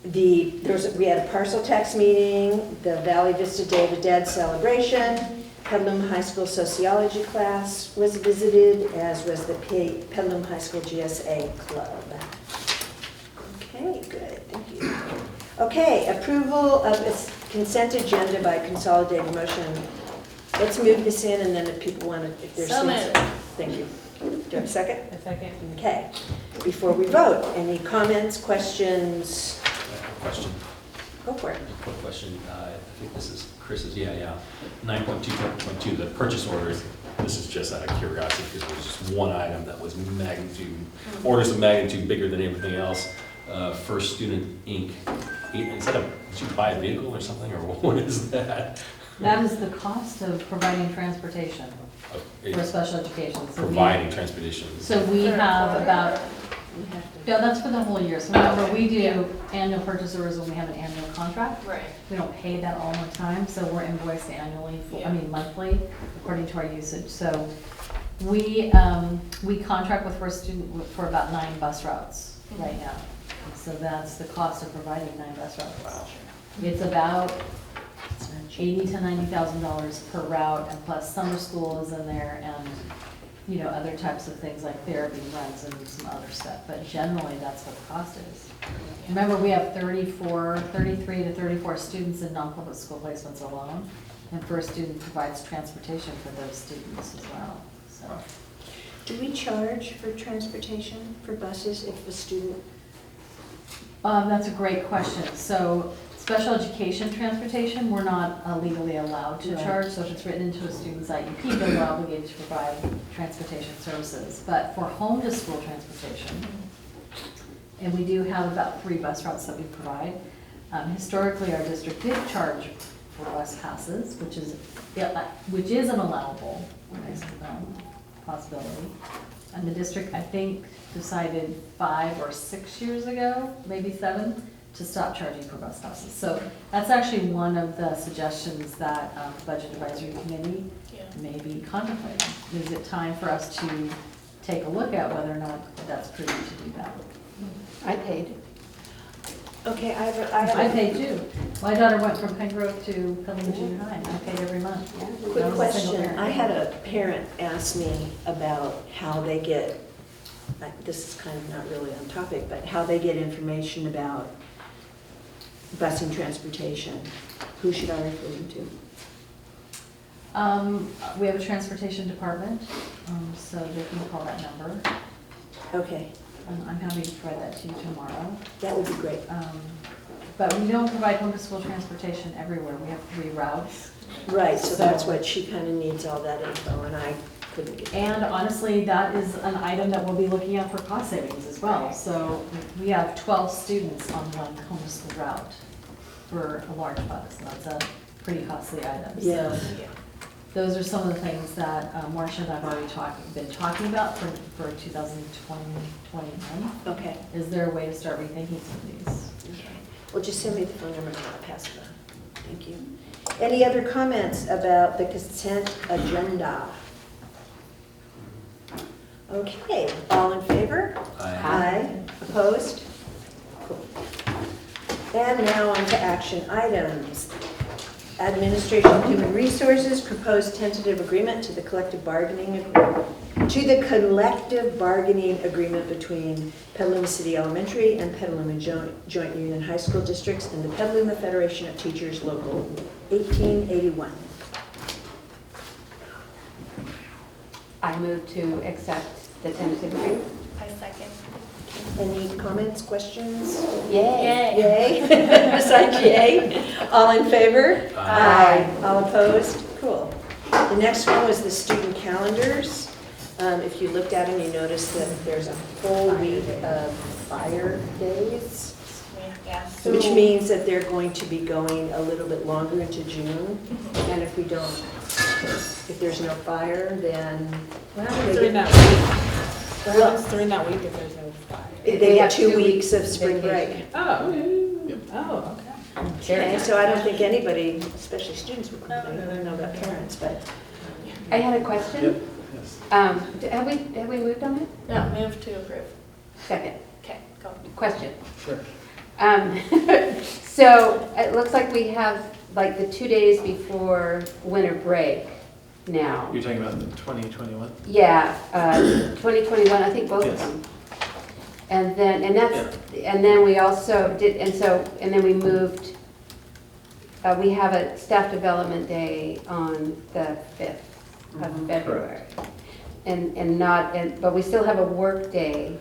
We had a parcel tax meeting, the Valley Vista Day of the Dead celebration, Petaluma High School sociology class was visited, as was the Petaluma High School GSA club. Okay, good, thank you. Okay, approval of its consent agenda by consolidated motion. Let's move this in, and then if people want to, if there's So things. moved. Thank you. Do you have a second? A second. Okay. Before we vote, any comments, questions? Question. Go for it. Quick question, I think this is Chris's, yeah. 9.2.2, the purchase orders. This is just out of curiosity because there's just one item that was orders of magnitude bigger than everything else. First Student Inc. Is that did you buy a vehicle or something, or what is that? That is the cost of providing transportation for special education. So Providing transportation. So we have about, no, that's for the whole year. So remember, we do annual purchase orders when we have an annual contract. Right. We don't pay that all the time, so we're invoiced annually, monthly, according to our usage. So we contract with First Student for about 9 bus routes right now. So that's the cost of providing 9 bus routes. Wow. It's about $80,000 to $90,000 per route, and plus summer school is in there, and other types of things like therapy runs and some other stuff. But generally, that's what the cost is. Remember, we have 33 to 34 students in non-public school placements alone, and First Student provides transportation for those students as well. So, do we charge for transportation for buses if a student? That's a great question. So special education transportation, we're not legally allowed to charge. So if it's written into a student's IEP, they're obligated to provide transportation services. But for home to school transportation, and we do have about 3 bus routes that we provide. Historically, our district did charge for bus passes, which is an allowable possibility. And the district, I think, decided 5 or 6 years ago, maybe 7, to stop charging for bus passes. So that's actually one of the suggestions that the Budget Advisory Committee may be contemplating. Is it time for us to take a look at whether or not that's prudent to do that? I paid. Okay, I paid too. My daughter went from Pine Grove to Petaluma Junior High. I paid every month. Quick question. I had a parent ask me about how they get, this is kind of not really on topic, but how they get information about busing transportation. Who should I refer them to? We have a transportation department, so they can call that number. Okay. I'm happy to provide that to you tomorrow. That would be great. But we don't provide home to school transportation everywhere. We have 3 routes. Right, so that's what she kind of needs, all that info, and I couldn't get. And honestly, that is an item that we'll be looking at for cost savings as well. So we have 12 students on one home to school route for a large bus. That's a pretty costly item. Yeah. So those are some of the things that Marcia and I have already been talking about for 2021. Okay. Is there a way to start rethinking some of these? Okay. Well, just send me the phone number and I'll pass it on. Thank you. Any other comments about the consent agenda? Okay, all in favor? Aye. Opposed? Cool. And now on to action items. Administration and Human Resources proposed tentative agreement to the collective bargaining agreement between Petaluma City Elementary and Petaluma Joint Union High School Districts and the Petaluma Federation of Teachers Local 1881. I move to accept the tentative agreement. I second. Any comments, questions? Yay. Yay. Besides yay. All in favor? Aye. All opposed? Cool. The next one was the student calendars. If you looked at them, you noticed that there's a full week of fire days, which means that they're going to be going a little bit longer into June. And if there's no fire, then What happens during that week? What happens during that week if there's no fire? they have 2 weeks of spring break. Oh, okay. And so I don't think anybody, especially students, would complain. I don't know about parents, but. I had a question. Yep. Yes. Have we moved on it? Yeah, move to approve. Second. Okay, go. Question. Sure. So it looks like we have like the 2 days before winter break now. You're talking about the 2021? Yeah, 2021, I think both of Yes. them. And then we also did, and then we moved, we have a staff development day on the 5th of February. But we still have a work day,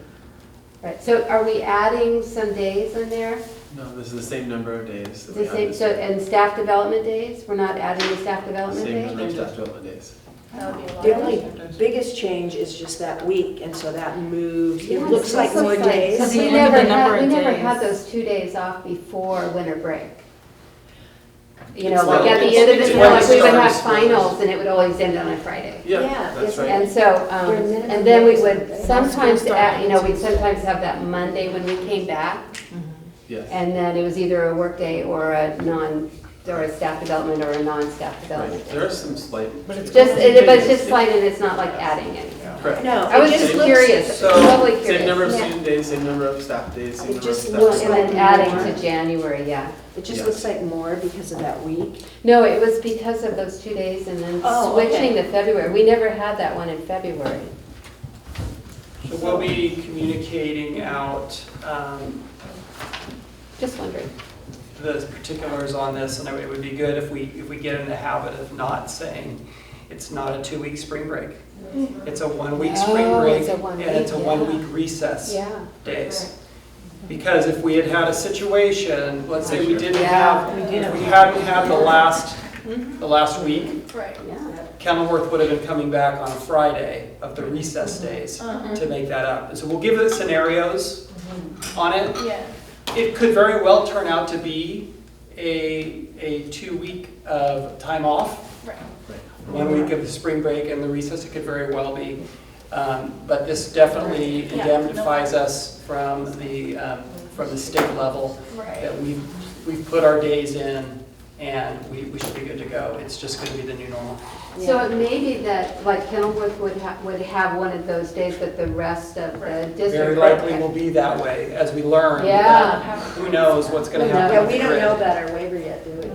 right? So are we adding some days in there? No, this is the same number of days. That The we have same, this so, year. and staff development days? We're not adding the staff development Same days? number of staff development days. That would be a lot. The only biggest change is just that week, and so that moves, it Yeah, looks it like looks more like- days. Because we never had those 2 days off before winter break. You know, like at the end of the term, like we would have finals and it would always end on a Friday. Yeah, that's right. And so, and then we would sometimes, you know, we'd sometimes have that Monday when we came back. Yes. And then it was either a work day or a staff development or a non-staff development. Right. There are some slight. But it's just slight and it's not like adding anything. Correct. No, I was it just looks- curious, So, totally curious. same number of Yeah. student days, same number of staff days, same It number of just staff. looks And like then adding more. to January, yeah. It just Yes. looks like more because of that week. No, it was because of those 2 days and then Oh, switching okay. to February. We never had that one in February. So we'll be communicating out Just wondering. the particulars on this, and it would be good if we get in the habit of not saying it's not a 2-week spring break. It's a 1-week spring Oh, break, it's a and 1 it's a week, 1-week recess Yeah. days. Because if we had had a situation, let's say we didn't Yeah, have, we did. if we hadn't had the last week, Right. Yeah. Kenilworth would have been coming back on a Friday of the recess days to make that up. And so we'll give it scenarios on it. Yeah. It could very well turn out to be a 2-week of time off. Right. 1 week of the spring break and the recess, it could very well be. But this definitely indemnifies us from the state level Right. that we've put our days in and we should be good to go. It's just going to be the new normal. So it may be that, like Kenilworth would have one of those days, but the rest of the district. Very likely will be that way as we learn. Yeah. But who knows what's going to happen. Yeah, with we the don't grid. know about our waiver yet, do we?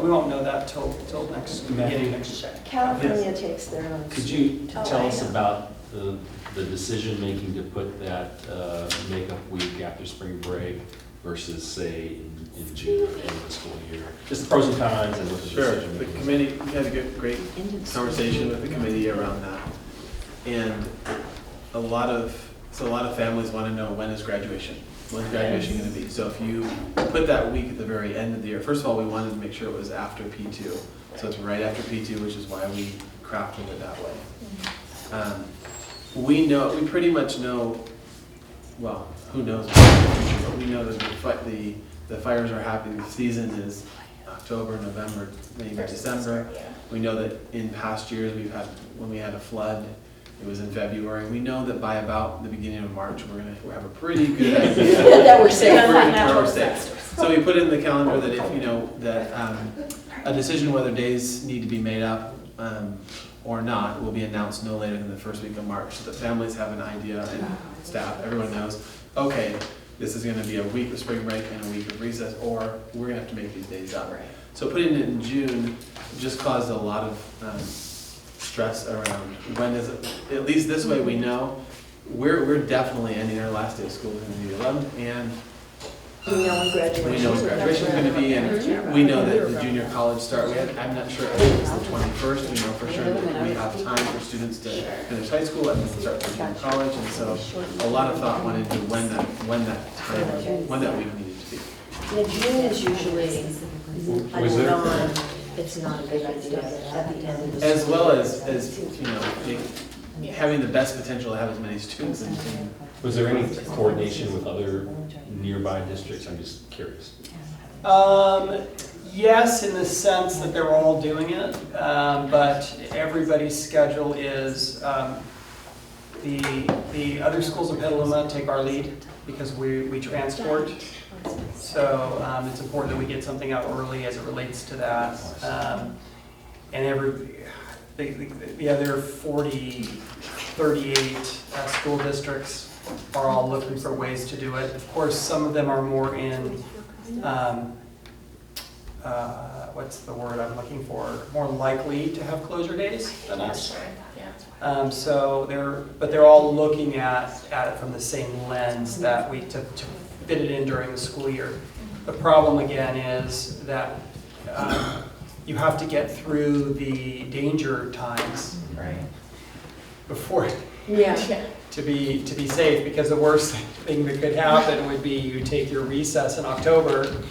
We won't know that till beginning next year. California takes their own. Could you Oh, tell I us know. about the decision-making to put that makeup week after spring break versus, say, in June at the end of the school year? Just the pros and cons and what the Sure, decision the making was. committee, we had a great conversation with the committee around that. And a lot of families want to know, when is graduation? When's graduation going to be? So if you put that week at the very end of the year, first of all, we wanted to make sure it was after P2. So it's right after P2, which is why we crafted it that way. We pretty much know, well, who knows about the future, but we know that the fires are happening, the season is October, November, maybe December. We know that in past years, when we had a flood, it was in February. We know that by about the beginning of March, we'll have a pretty good idea. That we're safe. We're safe. So we put in the calendar that if, that a decision whether days need to be made up or not will be announced no later than the first week of March, so that families have an idea and staff, everyone knows, okay, this is gonna be a week of spring break and a week of recess, or we're gonna have to make these days up. So putting it in June just caused a lot of stress around when is it, at least this way we know, we're definitely ending our last day of school in the 11th, and We know when graduation. we know when graduation's gonna be, and we know that the junior college start, I'm not sure, I think it's the 21st, we know for sure that we have time for students to finish high school and then start their junior college, and so a lot of thought went into when that week needed to be. Yeah, June is usually it's not a big idea at the end of the. As well as having the best potential to have as many students in. Was there any coordination with other nearby districts? I'm just curious. Yes, in the sense that they're all doing it, but everybody's schedule is, the other schools in Petaluma take our lead because we transport. So it's important that we get something out early as it relates to that. And the other 38 school districts are all looking for ways to do it. Of course, some of them are more in, what's the word I'm looking for? More likely to have closure days than us. So they're all looking at it from the same lens that we to fit it in during the school year. The problem again is that you have to get through the danger times before. Yeah. to be safe, because the worst thing that could happen would be you take your recess in October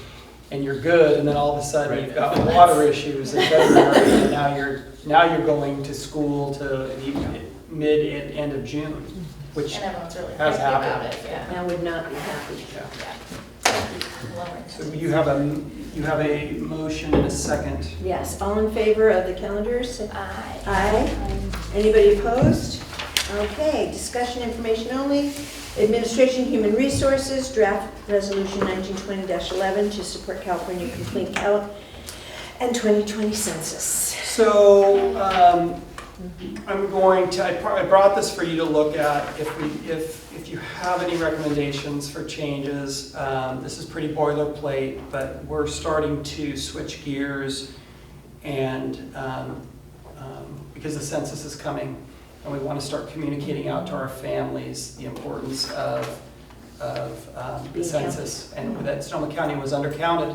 and you're good, and then all of a sudden you've got water issues in February, and now you're going to school to the mid and end of June, which And everyone's really has happy happened. about it, yeah. I would not be happy. So you have a motion and a second. Yes, all in favor of the calendars? say Aye. Aye. Anybody opposed? Okay, discussion information only. Administration Human Resources, draft resolution 1920-11 to support California Complete Count and 2020 census. So I'm going to, I brought this for you to look at. If you have any recommendations for changes, this is pretty boilerplate, but we're starting to switch gears, and because the census is coming, and we want to start communicating out to our families the importance of the census, and that Sonoma County was undercounted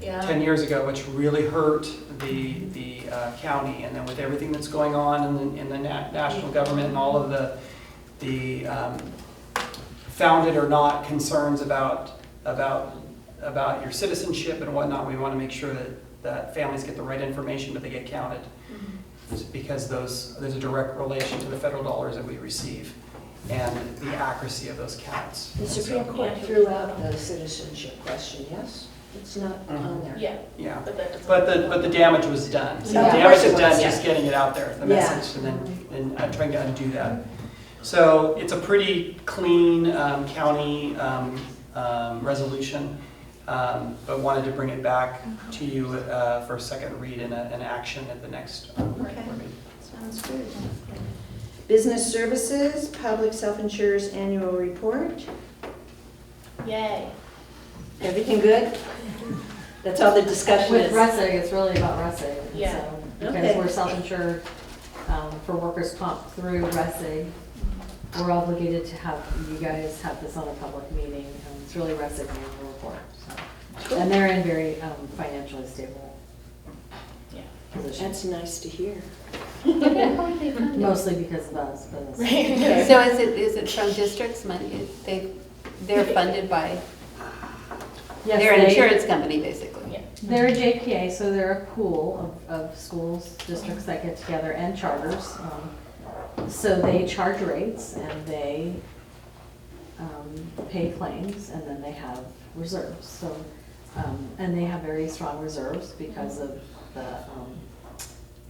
10 years ago, which really hurt the county. And then with everything that's going on in the national government and all of the founded or not concerns about your citizenship and whatnot, we want to make sure that families get the right information, but they get counted. Because there's a direct relation to the federal dollars that we receive and the accuracy of those counts. The Supreme Court threw out the citizenship question, yes? It's not on there. Yeah. Yeah, but the damage was done. So Yeah. the damage is Of course it done was, just getting it out there, the message, and I'm trying to undo that. So it's a pretty clean county resolution, but wanted to bring it back to you for a second read and an action at the next board meeting. Sounds good. Business Services, Public Self-Insurers Annual Report. Yay. Everything good? That's all the discussion With is. Ressig, it's really about Ressig. Yeah. So, because Okay. we're self-insured for workers' comp through Ressig, we're obligated to have you guys have this on a public meeting. It's really Ressig annual report. So. And they're in very financially stable position. That's nice to hear. Mostly because of us. But it's- Right. So is it from districts money? They're funded by, Yes, they're an they- insurance company, basically. They're a JPA, so they're a pool of schools, districts that get together, and charters. So they charge rates, and they pay claims, and then they have reserves. So, and they have very strong reserves because of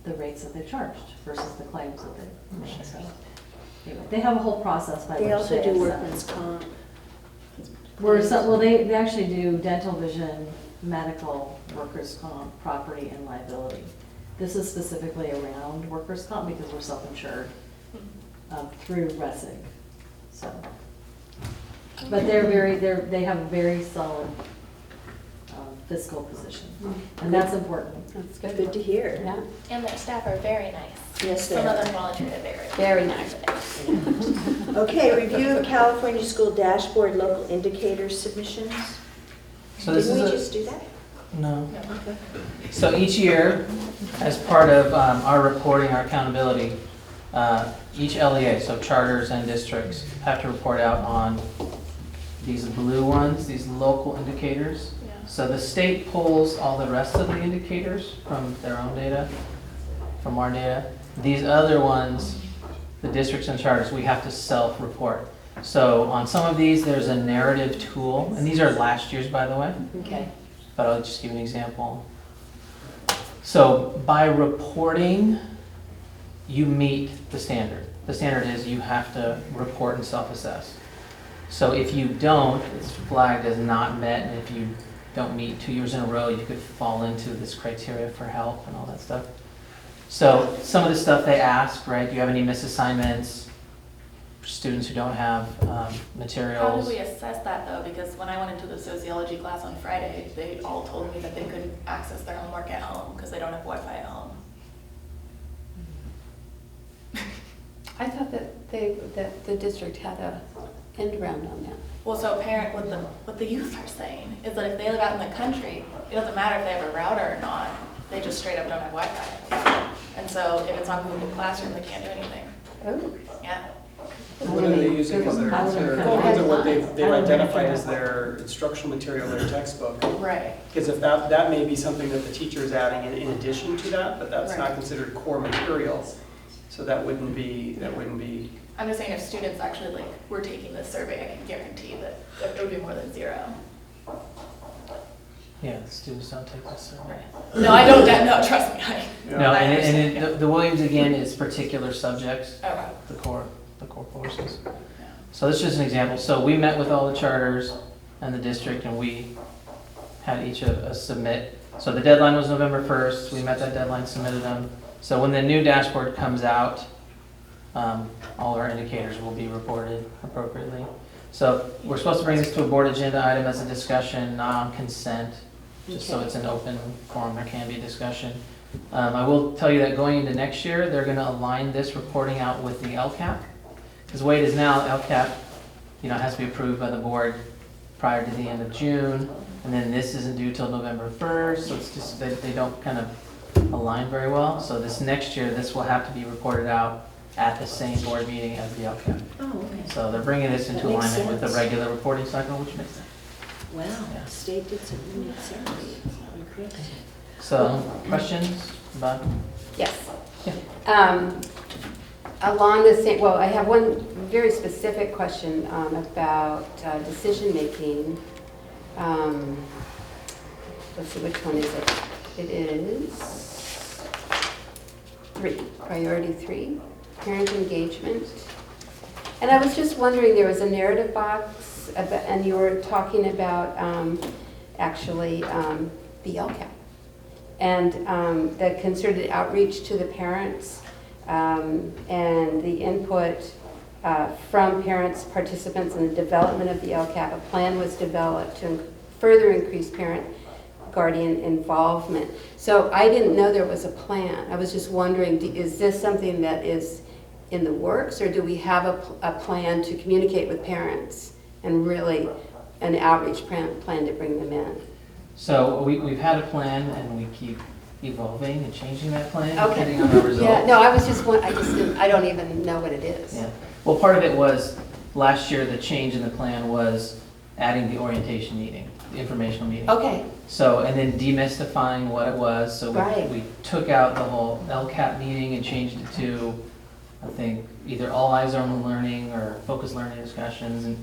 the rates that they charged versus the claims that they made. So anyway, they have a whole process by which They also do assess. workman's comp. Well, they actually do dental, vision, medical, workers' comp, property, and liability. This is specifically around workers' comp because we're self-insured through Ressig. So, but they have a very solid fiscal position, and that's important. That's good. Good to hear. Yeah. And their staff are very nice. Yes, they Some are. of them volunteer Very nice. Okay, review of California School Dashboard Local Indicator Submissions. So this Didn't we is just do that? No. Okay. So each year, as part of our reporting, our accountability, each LEA, so charters and districts, have to report out on these blue ones, these local indicators. So the state pulls all the rest of the indicators from their own data, from our data. These other ones, the districts and charters, we have to self-report. So on some of these, there's a narrative tool, and these are last year's, by the way. Okay. But I'll just give you an example. So by reporting, you meet the standard. The standard is you have to report and self-assess. So if you don't, it's flagged as not met, and if you don't meet 2 years in a row, you could fall into this criteria for help and all that stuff. So some of the stuff they ask, right? Do you have any misassignments? Students who don't have materials. How do we assess that though? Because when I went into the sociology class on Friday, they all told me that they couldn't access their homework at home because they don't have Wi-Fi at home. I thought that the district had a end round on that. Well, so what the youth are saying is that if they live out in the country, it doesn't matter if they have a router or not. They just straight up don't have Wi-Fi. And so if it's on Google Classroom, they can't do anything. Oh. Yeah. What are they using as their, what they've identified as their instructional material, their textbook? Right. Because if that may be something that the teacher is adding in addition to that, but that's not considered core material. So that wouldn't be. I'm just saying if students actually were taking this survey, I can guarantee that it would be more than 0. Yeah, the students don't take this survey. No, I don't. No, trust me. No, and the Williams again is particular subjects. Okay. The core courses. So this is just an example. So we met with all the charters and the district, and we had each of us submit. So the deadline was November 1st. We met that deadline, submitted them. So when the new dashboard comes out, all our indicators will be reported appropriately. So we're supposed to bring this to a board agenda item as a discussion, not on consent, just so it's an open forum, there can be a discussion. I will tell you that going into next year, they're going to align this reporting out with the LCAP. Because the way it is now, LCAP, has to be approved by the board prior to the end of June, and then this isn't due till November 1st, so it's just they don't kind of align very well. So this next year, this will have to be reported out at the same board meeting as the LCAP. Oh, okay. So they're bringing this into That makes alignment with the sense. regular reporting cycle, which makes sense. Wow, Yeah. the state did something that makes sense. Incredible. So, questions about? Yes. Along the same, well, I have one very specific question about decision-making. Let's see, which one is it? It is 3, priority 3, parent engagement. And I was just wondering, there was a narrative box, and you were talking about actually the LCAP. And the concerted outreach to the parents and the input from parents, participants in the development of the LCAP. A plan was developed to further increase parent guardian involvement. So I didn't know there was a plan. I was just wondering, is this something that is in the works, or do we have a plan to communicate with parents and really an outreach plan to bring them in? So we've had a plan, and we keep evolving and changing that plan, Okay. depending on the results. Yeah, no, I don't even know what it is. Yeah. Well, part of it was, last year, the change in the plan was adding the orientation meeting, the informational meeting. Okay. So, and then demystifying what it was. So Right. we took out the whole LCAP meeting and changed it to, I think, either all eyes on learning or focused learning discussions. And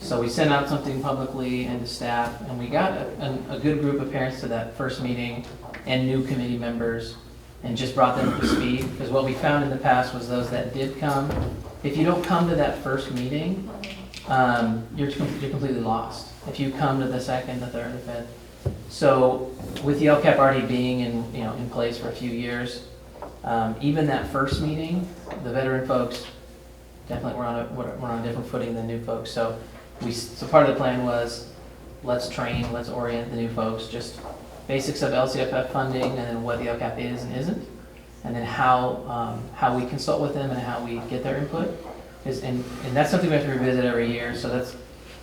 so we sent out something publicly and to staff, and we got a good group of parents to that first meeting and new committee members, and just brought them up to speed. Because what we found in the past was those that did come, if you don't come to that first meeting, you're completely lost. If you come to the second, the third, the fifth. So with the LCAP already being in place for a few years, even that first meeting, the veteran folks definitely were on a different footing than new folks. So part of the plan was, let's train, let's orient the new folks, just basics of LCFF funding, and then what the LCAP is and isn't, and then how we consult with them and how we get their input. And that's something we have to revisit every year. So that's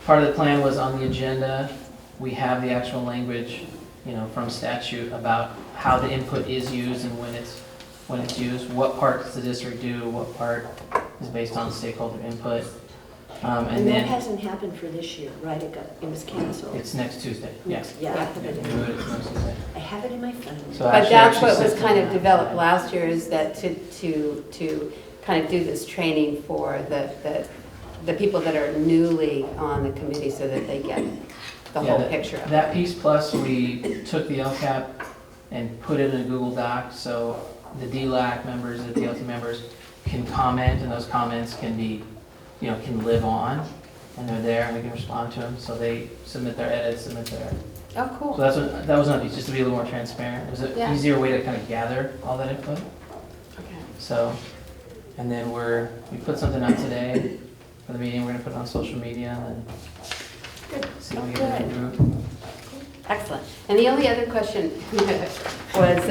part of the plan was on the agenda. We have the actual language, from statute about how the input is used and when it's used, what part does the district do, what part is based on stakeholder input. And that hasn't happened for this year, right? It was canceled. It's next Tuesday, yeah. Yeah, I have it Do it, it's next Tuesday. I have it in my phone. So But that's what was kind of developed last year, is that to kind of do this training for the people that are newly on the committee, so that they get the whole picture of it. That piece, plus we took the LCAP and put it in a Google Doc, so the DLAC members, the DLT members can comment, and those comments can be, can live on, and they're there, and we can respond to them. So they submit their edits, submit their. Oh, cool. So that was another piece, just to be a little more transparent. It was an easier way to kind of gather all that input. Okay. So, and then we put something out today for the meeting. We're going to put it on social media, and then see what we get in the group. Excellent. And the only other question was,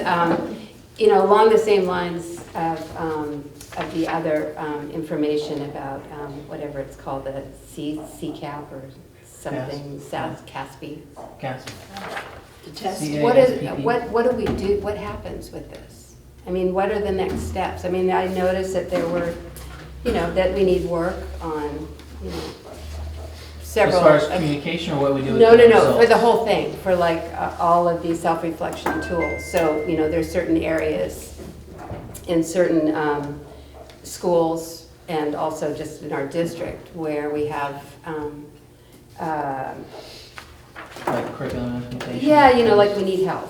along the same lines of the other information about whatever it's called, the CCAP or something, CASP. CASP. The test. What do we do? What happens with this? I mean, what are the next steps? I mean, I noticed that there were that we need work on, several. As far as communication or what we do with No, the for results? the whole thing, for like all of these self-reflection tools. So, there's certain areas in certain schools and also just in our district where we have, Like curriculum implementation? like we need help.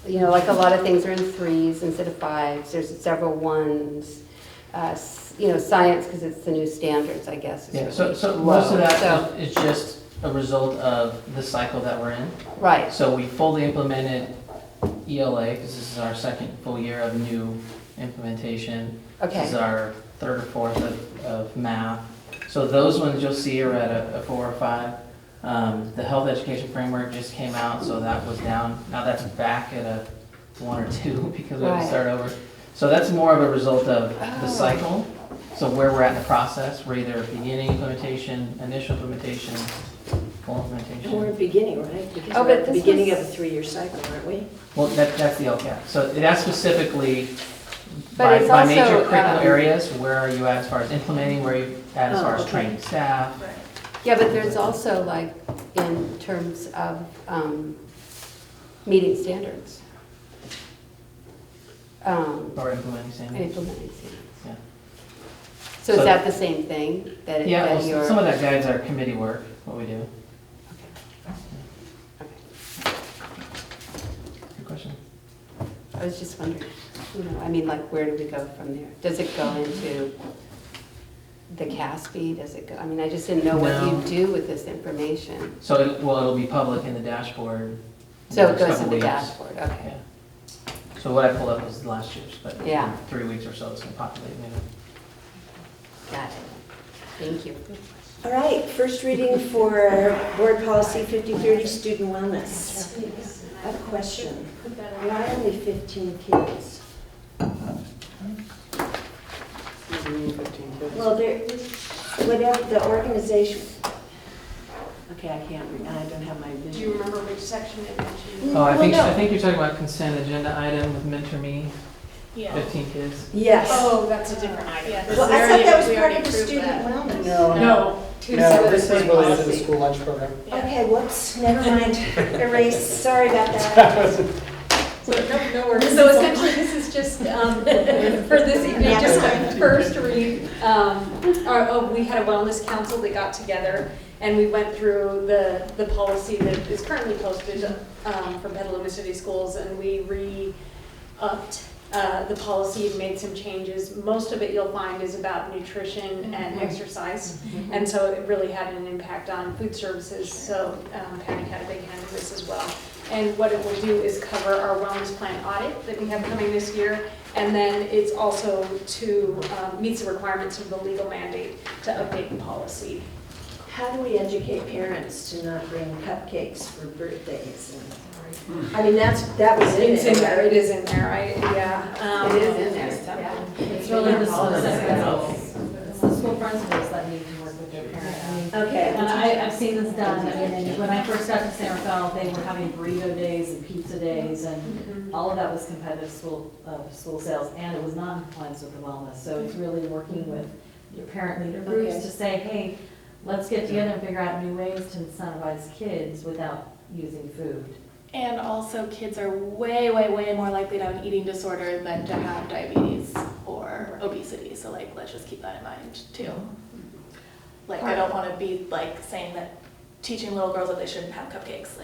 Like a lot of things are in 3s instead of 5s. There's several 1s. Science, because it's the new standards, I guess. is Yeah, so really most of low. that is just a result of the cycle that we're in. Right. So we fully implemented ELA, because this is our second full year of new implementation. Okay. This is our 3rd or 4th of math. So those ones you'll see are at a 4 or 5. The health education framework just came out, so that was down. Now that's back at a 1 or 2 because we had to start over. So that's more of a result of the cycle. So where we're at in the process, we're either beginning implementation, initial implementation, full implementation. And we're at the beginning, right? Because Oh, we're but at the this beginning was- of a 3-year cycle, aren't we? Well, that's the LCAP. So that's specifically But by it's major also, curricular areas, where are you at as far as implementing, where are you at as far as okay. training staff? Yeah, but there's also like in terms of meeting standards. Or implementing standards. Implementing standards. Yeah. So is that the same thing? That Yeah, that well, you're- some of that guides our committee work, what we do. Good question. I was just wondering, like where do we go from there? Does it go into the CASB? Does it go, I just didn't know what No. you do with this information. So, it'll be public in the dashboard. So it next goes couple in the weeks. dashboard, okay. Yeah. So what I pulled up was last year's, but Yeah. in 3 weeks or so, it's gonna populate maybe. Got it. Thank you. All right, first reading for Board Policy 5030, Student Wellness. I have a question. Why only 15 kids? Well, whatever the organization, okay, I don't have my vision. Do you remember which section it mentioned? Oh, I think no. you're talking about consent agenda item with Mentor Me, Yeah. 15 kids. Yes. Oh, that's a different item. Well, I thought that was part of the student wellness. No. No, this is related to the school lunch program. Okay, whoops, never mind. Erase, sorry about that. No worries. So essentially, this is just, for this evening, just a first read. We had a wellness council that got together, and we went through the policy that is currently posted for Petaluma City Schools, and we re-upped the policy, made some changes. Most of it you'll find is about nutrition and exercise, and so it really had an impact on food services, so Patty had a big hand in this as well. And what it will do is cover our wellness plan audit that we have coming this year, and then it's also to meet the requirements of the legal mandate to update the policy. How do we educate parents to not bring cupcakes for birthdays? That was in It's in there, it is in there, It is in there. It's really the school principals. It's the school principals that need to work with their parents. Okay. And I've seen this done, and when I first got to San Rafael, they were having burrito days and pizza days, and all of that was competitive school sales, and it was not in compliance with the wellness. So it's really working with your parent leader groups Okay. to say, hey, let's get together and figure out new ways to incentivize kids without using food. And also, kids are way, way, way more likely to have an eating disorder than to have diabetes or obesity. So, let's just keep that in mind, too. I don't want to be, saying that teaching little girls that they shouldn't have cupcakes,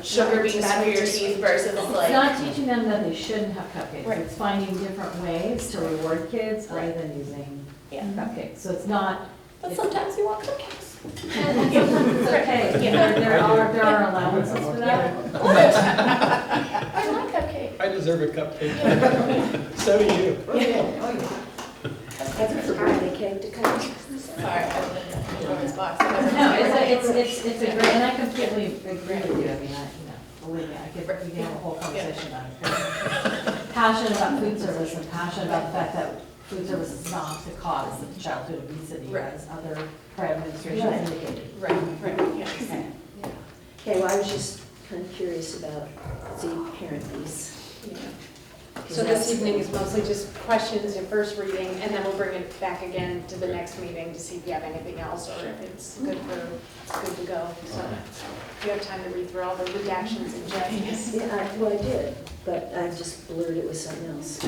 sugar being bad for your teeth versus, It's not teaching them that they shouldn't have cupcakes. Right. It's finding different ways to reward kids rather than using cupcakes. So it's not. But sometimes you want cupcakes. It's okay. There are allowances for that. I like cupcakes. I deserve a cupcake. So do you. That's a birthday cake to come. Sorry, I wrote this box. No, it's a great, and I completely agree with you. Believe me, we can have a whole conversation about it. Passionate about food service and passionate about the fact that food service is not the cause of childhood obesity, as other prior administrations indicated. Right, yes. Okay, well, I was just kind of curious about the parent piece. So this evening is mostly just questions and first reading, and then we'll bring it back again to the next meeting to see if you have anything else, or if it's good to go. So you have time to read through all the redactions and changes. Yeah, well, I did, but I just blurred it with something else. I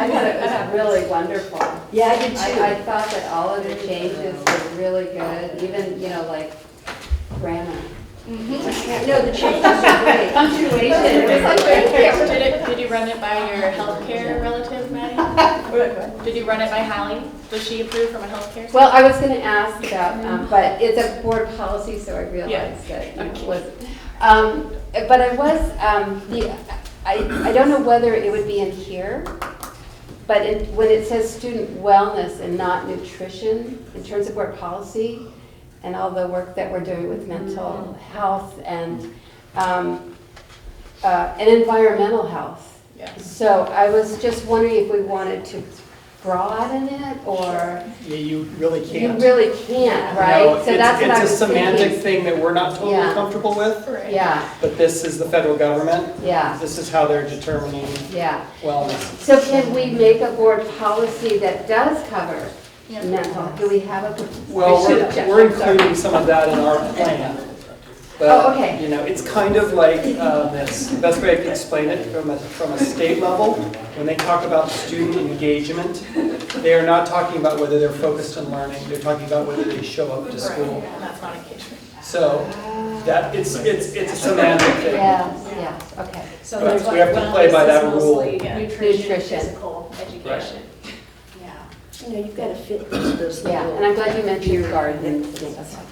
thought it was really wonderful. Yeah, I did too. I thought that all of the changes were really good, even, like grammar. No, the changes are great. Punctuation. Did you run it by your healthcare relative, Maddie? Did you run it by Hallie? Was she approved from a healthcare? Well, I was going to ask about, but it's a board policy, so I realized that it was. But I was, I don't know whether it would be in here, but when it says student wellness and not nutrition, in terms of board policy, and all the work that we're doing with mental health and environmental health. Yes. So I was just wondering if we wanted to broaden it, or Yeah, you really can't. you really can't, right? No, So that's what I it's was a semantic thinking. thing that we're not totally Yeah. comfortable with. Yeah, But this is the federal government. yeah, This is how they're determining yeah. wellness. So can we make a board policy that does cover mental? Do we have a? Well, I should have checked. we're I'm sorry. including some of that in our plan. But, Oh, okay. It's kind of like this. The best way I can explain it from a state level, when they talk about student engagement, they are not talking about whether they're focused on learning. They're talking about whether they show up to school. And that's not engagement. So that it's a semantic thing. Yeah, okay. So But that's we have to what play by wellness that is rule. mostly nutrition, Nutrition. physical education. Yeah. You've got to fit those Yeah, little. and I'm glad you mentioned your garden.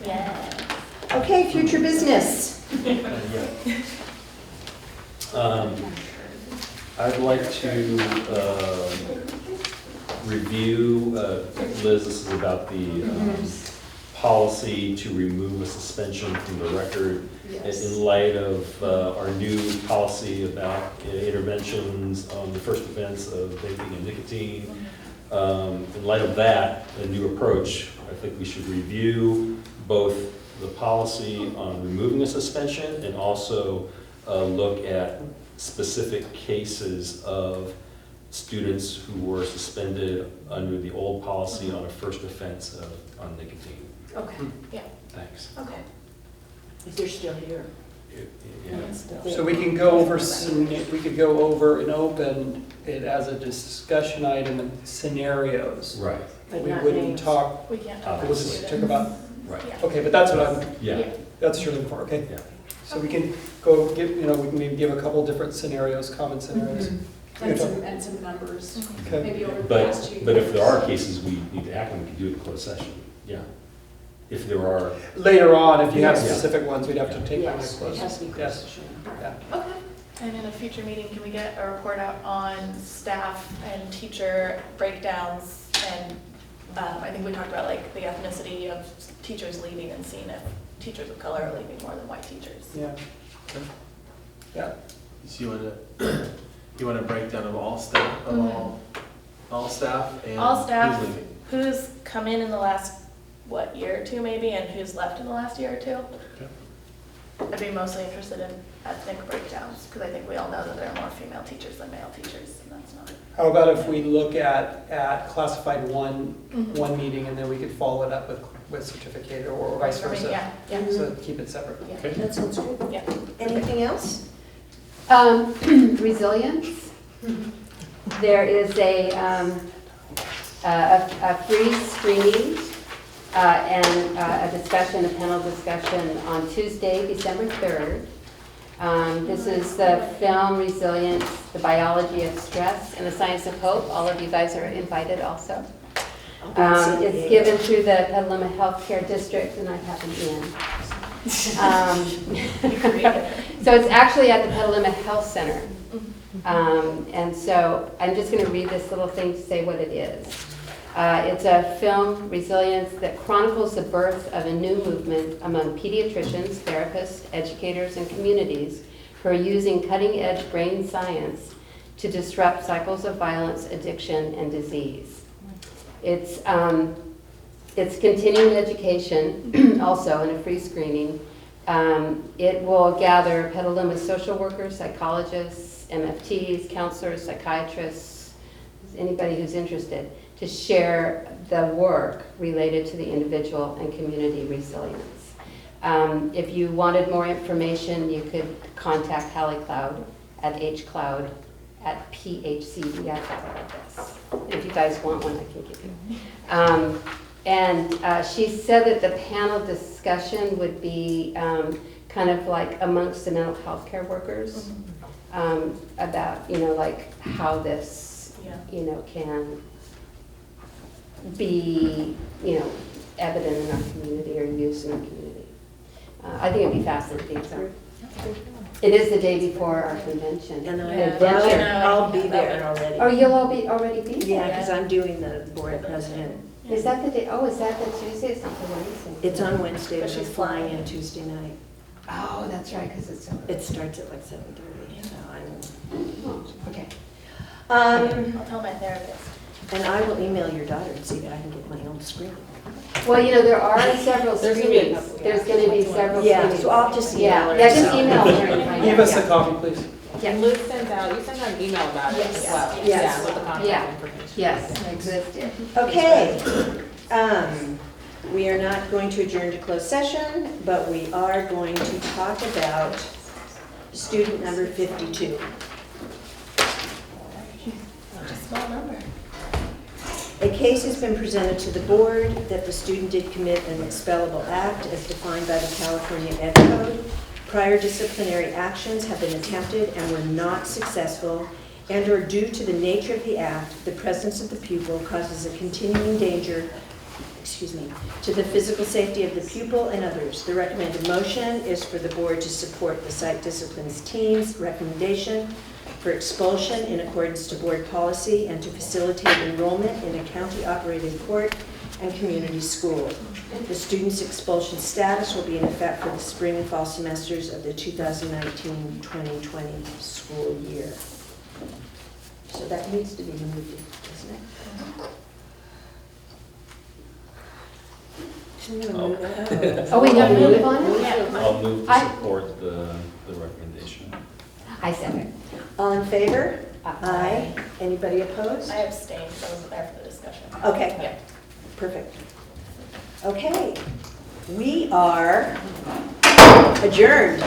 Yeah. Okay, future business. I'd like to review, Liz, this is about the policy to remove a suspension from the record in light of our new policy about interventions on the first offense of vaping and nicotine. In light of that, a new approach, I think we should review both the policy on removing a suspension and also look at specific cases of students who were suspended under the old policy on a first offense on nicotine. Okay, yeah, Thanks. okay. If they're still here. Yeah. So we can go over we could go over and open it as a discussion item and scenarios. Right. But We not wouldn't names. talk. We can't talk We'll about just students. talk about. Right. Yeah. Okay, but that's what I'm. Yeah. That's what you're looking for. Okay. Yeah. So we can go give we can maybe give a couple different scenarios, common scenarios. And some numbers, Okay. maybe over the past 2 years. But if there are cases we need to act on, we can do it in closed session. Yeah. If there are. Later on, if you have Yeah. specific ones, we'd have to take that Yes, close. it has to be Yes. close. Yeah. Okay. And in a future meeting, can we get a report out on staff and teacher breakdowns? And I think we talked about like the ethnicity of teachers leaving and seeing if teachers of color are leaving more than white teachers. Yeah. Yeah. So you want a breakdown of all staff, of all staff and All staff, who's leaving? who's come in the last, year or two maybe, and who's left in the last year or two? I'd be mostly interested in ethnic breakdowns, because I think we all know that there are more female teachers than male teachers, and that's not. How about if we look at classified one meeting and then we could follow it up with certificate or vice For me, versa? yeah. So keep it separate. Yeah. Okay. That sounds good. Yeah. Anything else? Resilience. There is a free screening and a discussion, a panel discussion on Tuesday, December 3rd. This is the film Resilience, the Biology of Stress, and the Science of Hope. All of you guys are invited also. It's given through the Petaluma Healthcare District, and I happen in. So it's actually at the Petaluma Health Center. And so I'm just going to read this little thing to say what it is. It's a film, Resilience, that chronicles the birth of a new movement among pediatricians, therapists, educators, and communities who are using cutting-edge brain science to disrupt cycles of violence, addiction, and disease. It's continuing education, also in a free screening. It will gather Petaluma social workers, psychologists, MFTs, counselors, psychiatrists, anybody who's interested, to share the work related to the individual and community resilience. If you wanted more information, you could contact Hallie Cloud at hcloud@phcbf.org. If you guys want one, I can give you. She said that the panel discussion would be kind of like amongst the mental health care workers about, like how this, can be, evident in our community or used in our community. I think it'd be fascinating. So. It is the day before our convention. And I'll be there already. Oh, you'll all already be there? Yeah, because I'm doing the board president. Is that the day? Oh, is that the Tuesday? It's not the Wednesday. It's on Wednesday, but she's flying in Tuesday night. Oh, that's right, because it's so It starts at like 7:30, so okay. I'll tell my therapist. And I will email your daughter and see if I can get my own screen. Well, there are several There's gonna be a screenings. couple, There's going to be several Yeah, screenings. so I'll just email her. Yeah, just so. email her. Give us a copy, please. Yeah. Luke sent out, you sent out an email about it as well. Yes. Yeah, with the contact Yeah. information. Yes, existed. Okay. We are not going to adjourn to closed session, but we are going to talk about student number 52. Such a small number. A case has been presented to the board that the student did commit an expellable act as defined by the California Ed Code. Prior disciplinary actions have been attempted and were not successful, and or due to the nature of the act, the presence of the pupil causes a continuing danger, to the physical safety of the pupil and others. The recommended motion is for the board to support the site disciplines team's recommendation for expulsion in accordance to board policy and to facilitate enrollment in a county-operated court and community school. The student's expulsion status will be in effect for the spring and fall semesters of the 2019-2020 school year. So that needs to be moved, doesn't it? Oh, we got to move on it? I'll move to support the recommendation. I said it. All in favor? Aye. Anybody opposed? I abstained, so I wasn't there for the discussion. Okay. Yeah. Perfect. Okay. We are adjourned.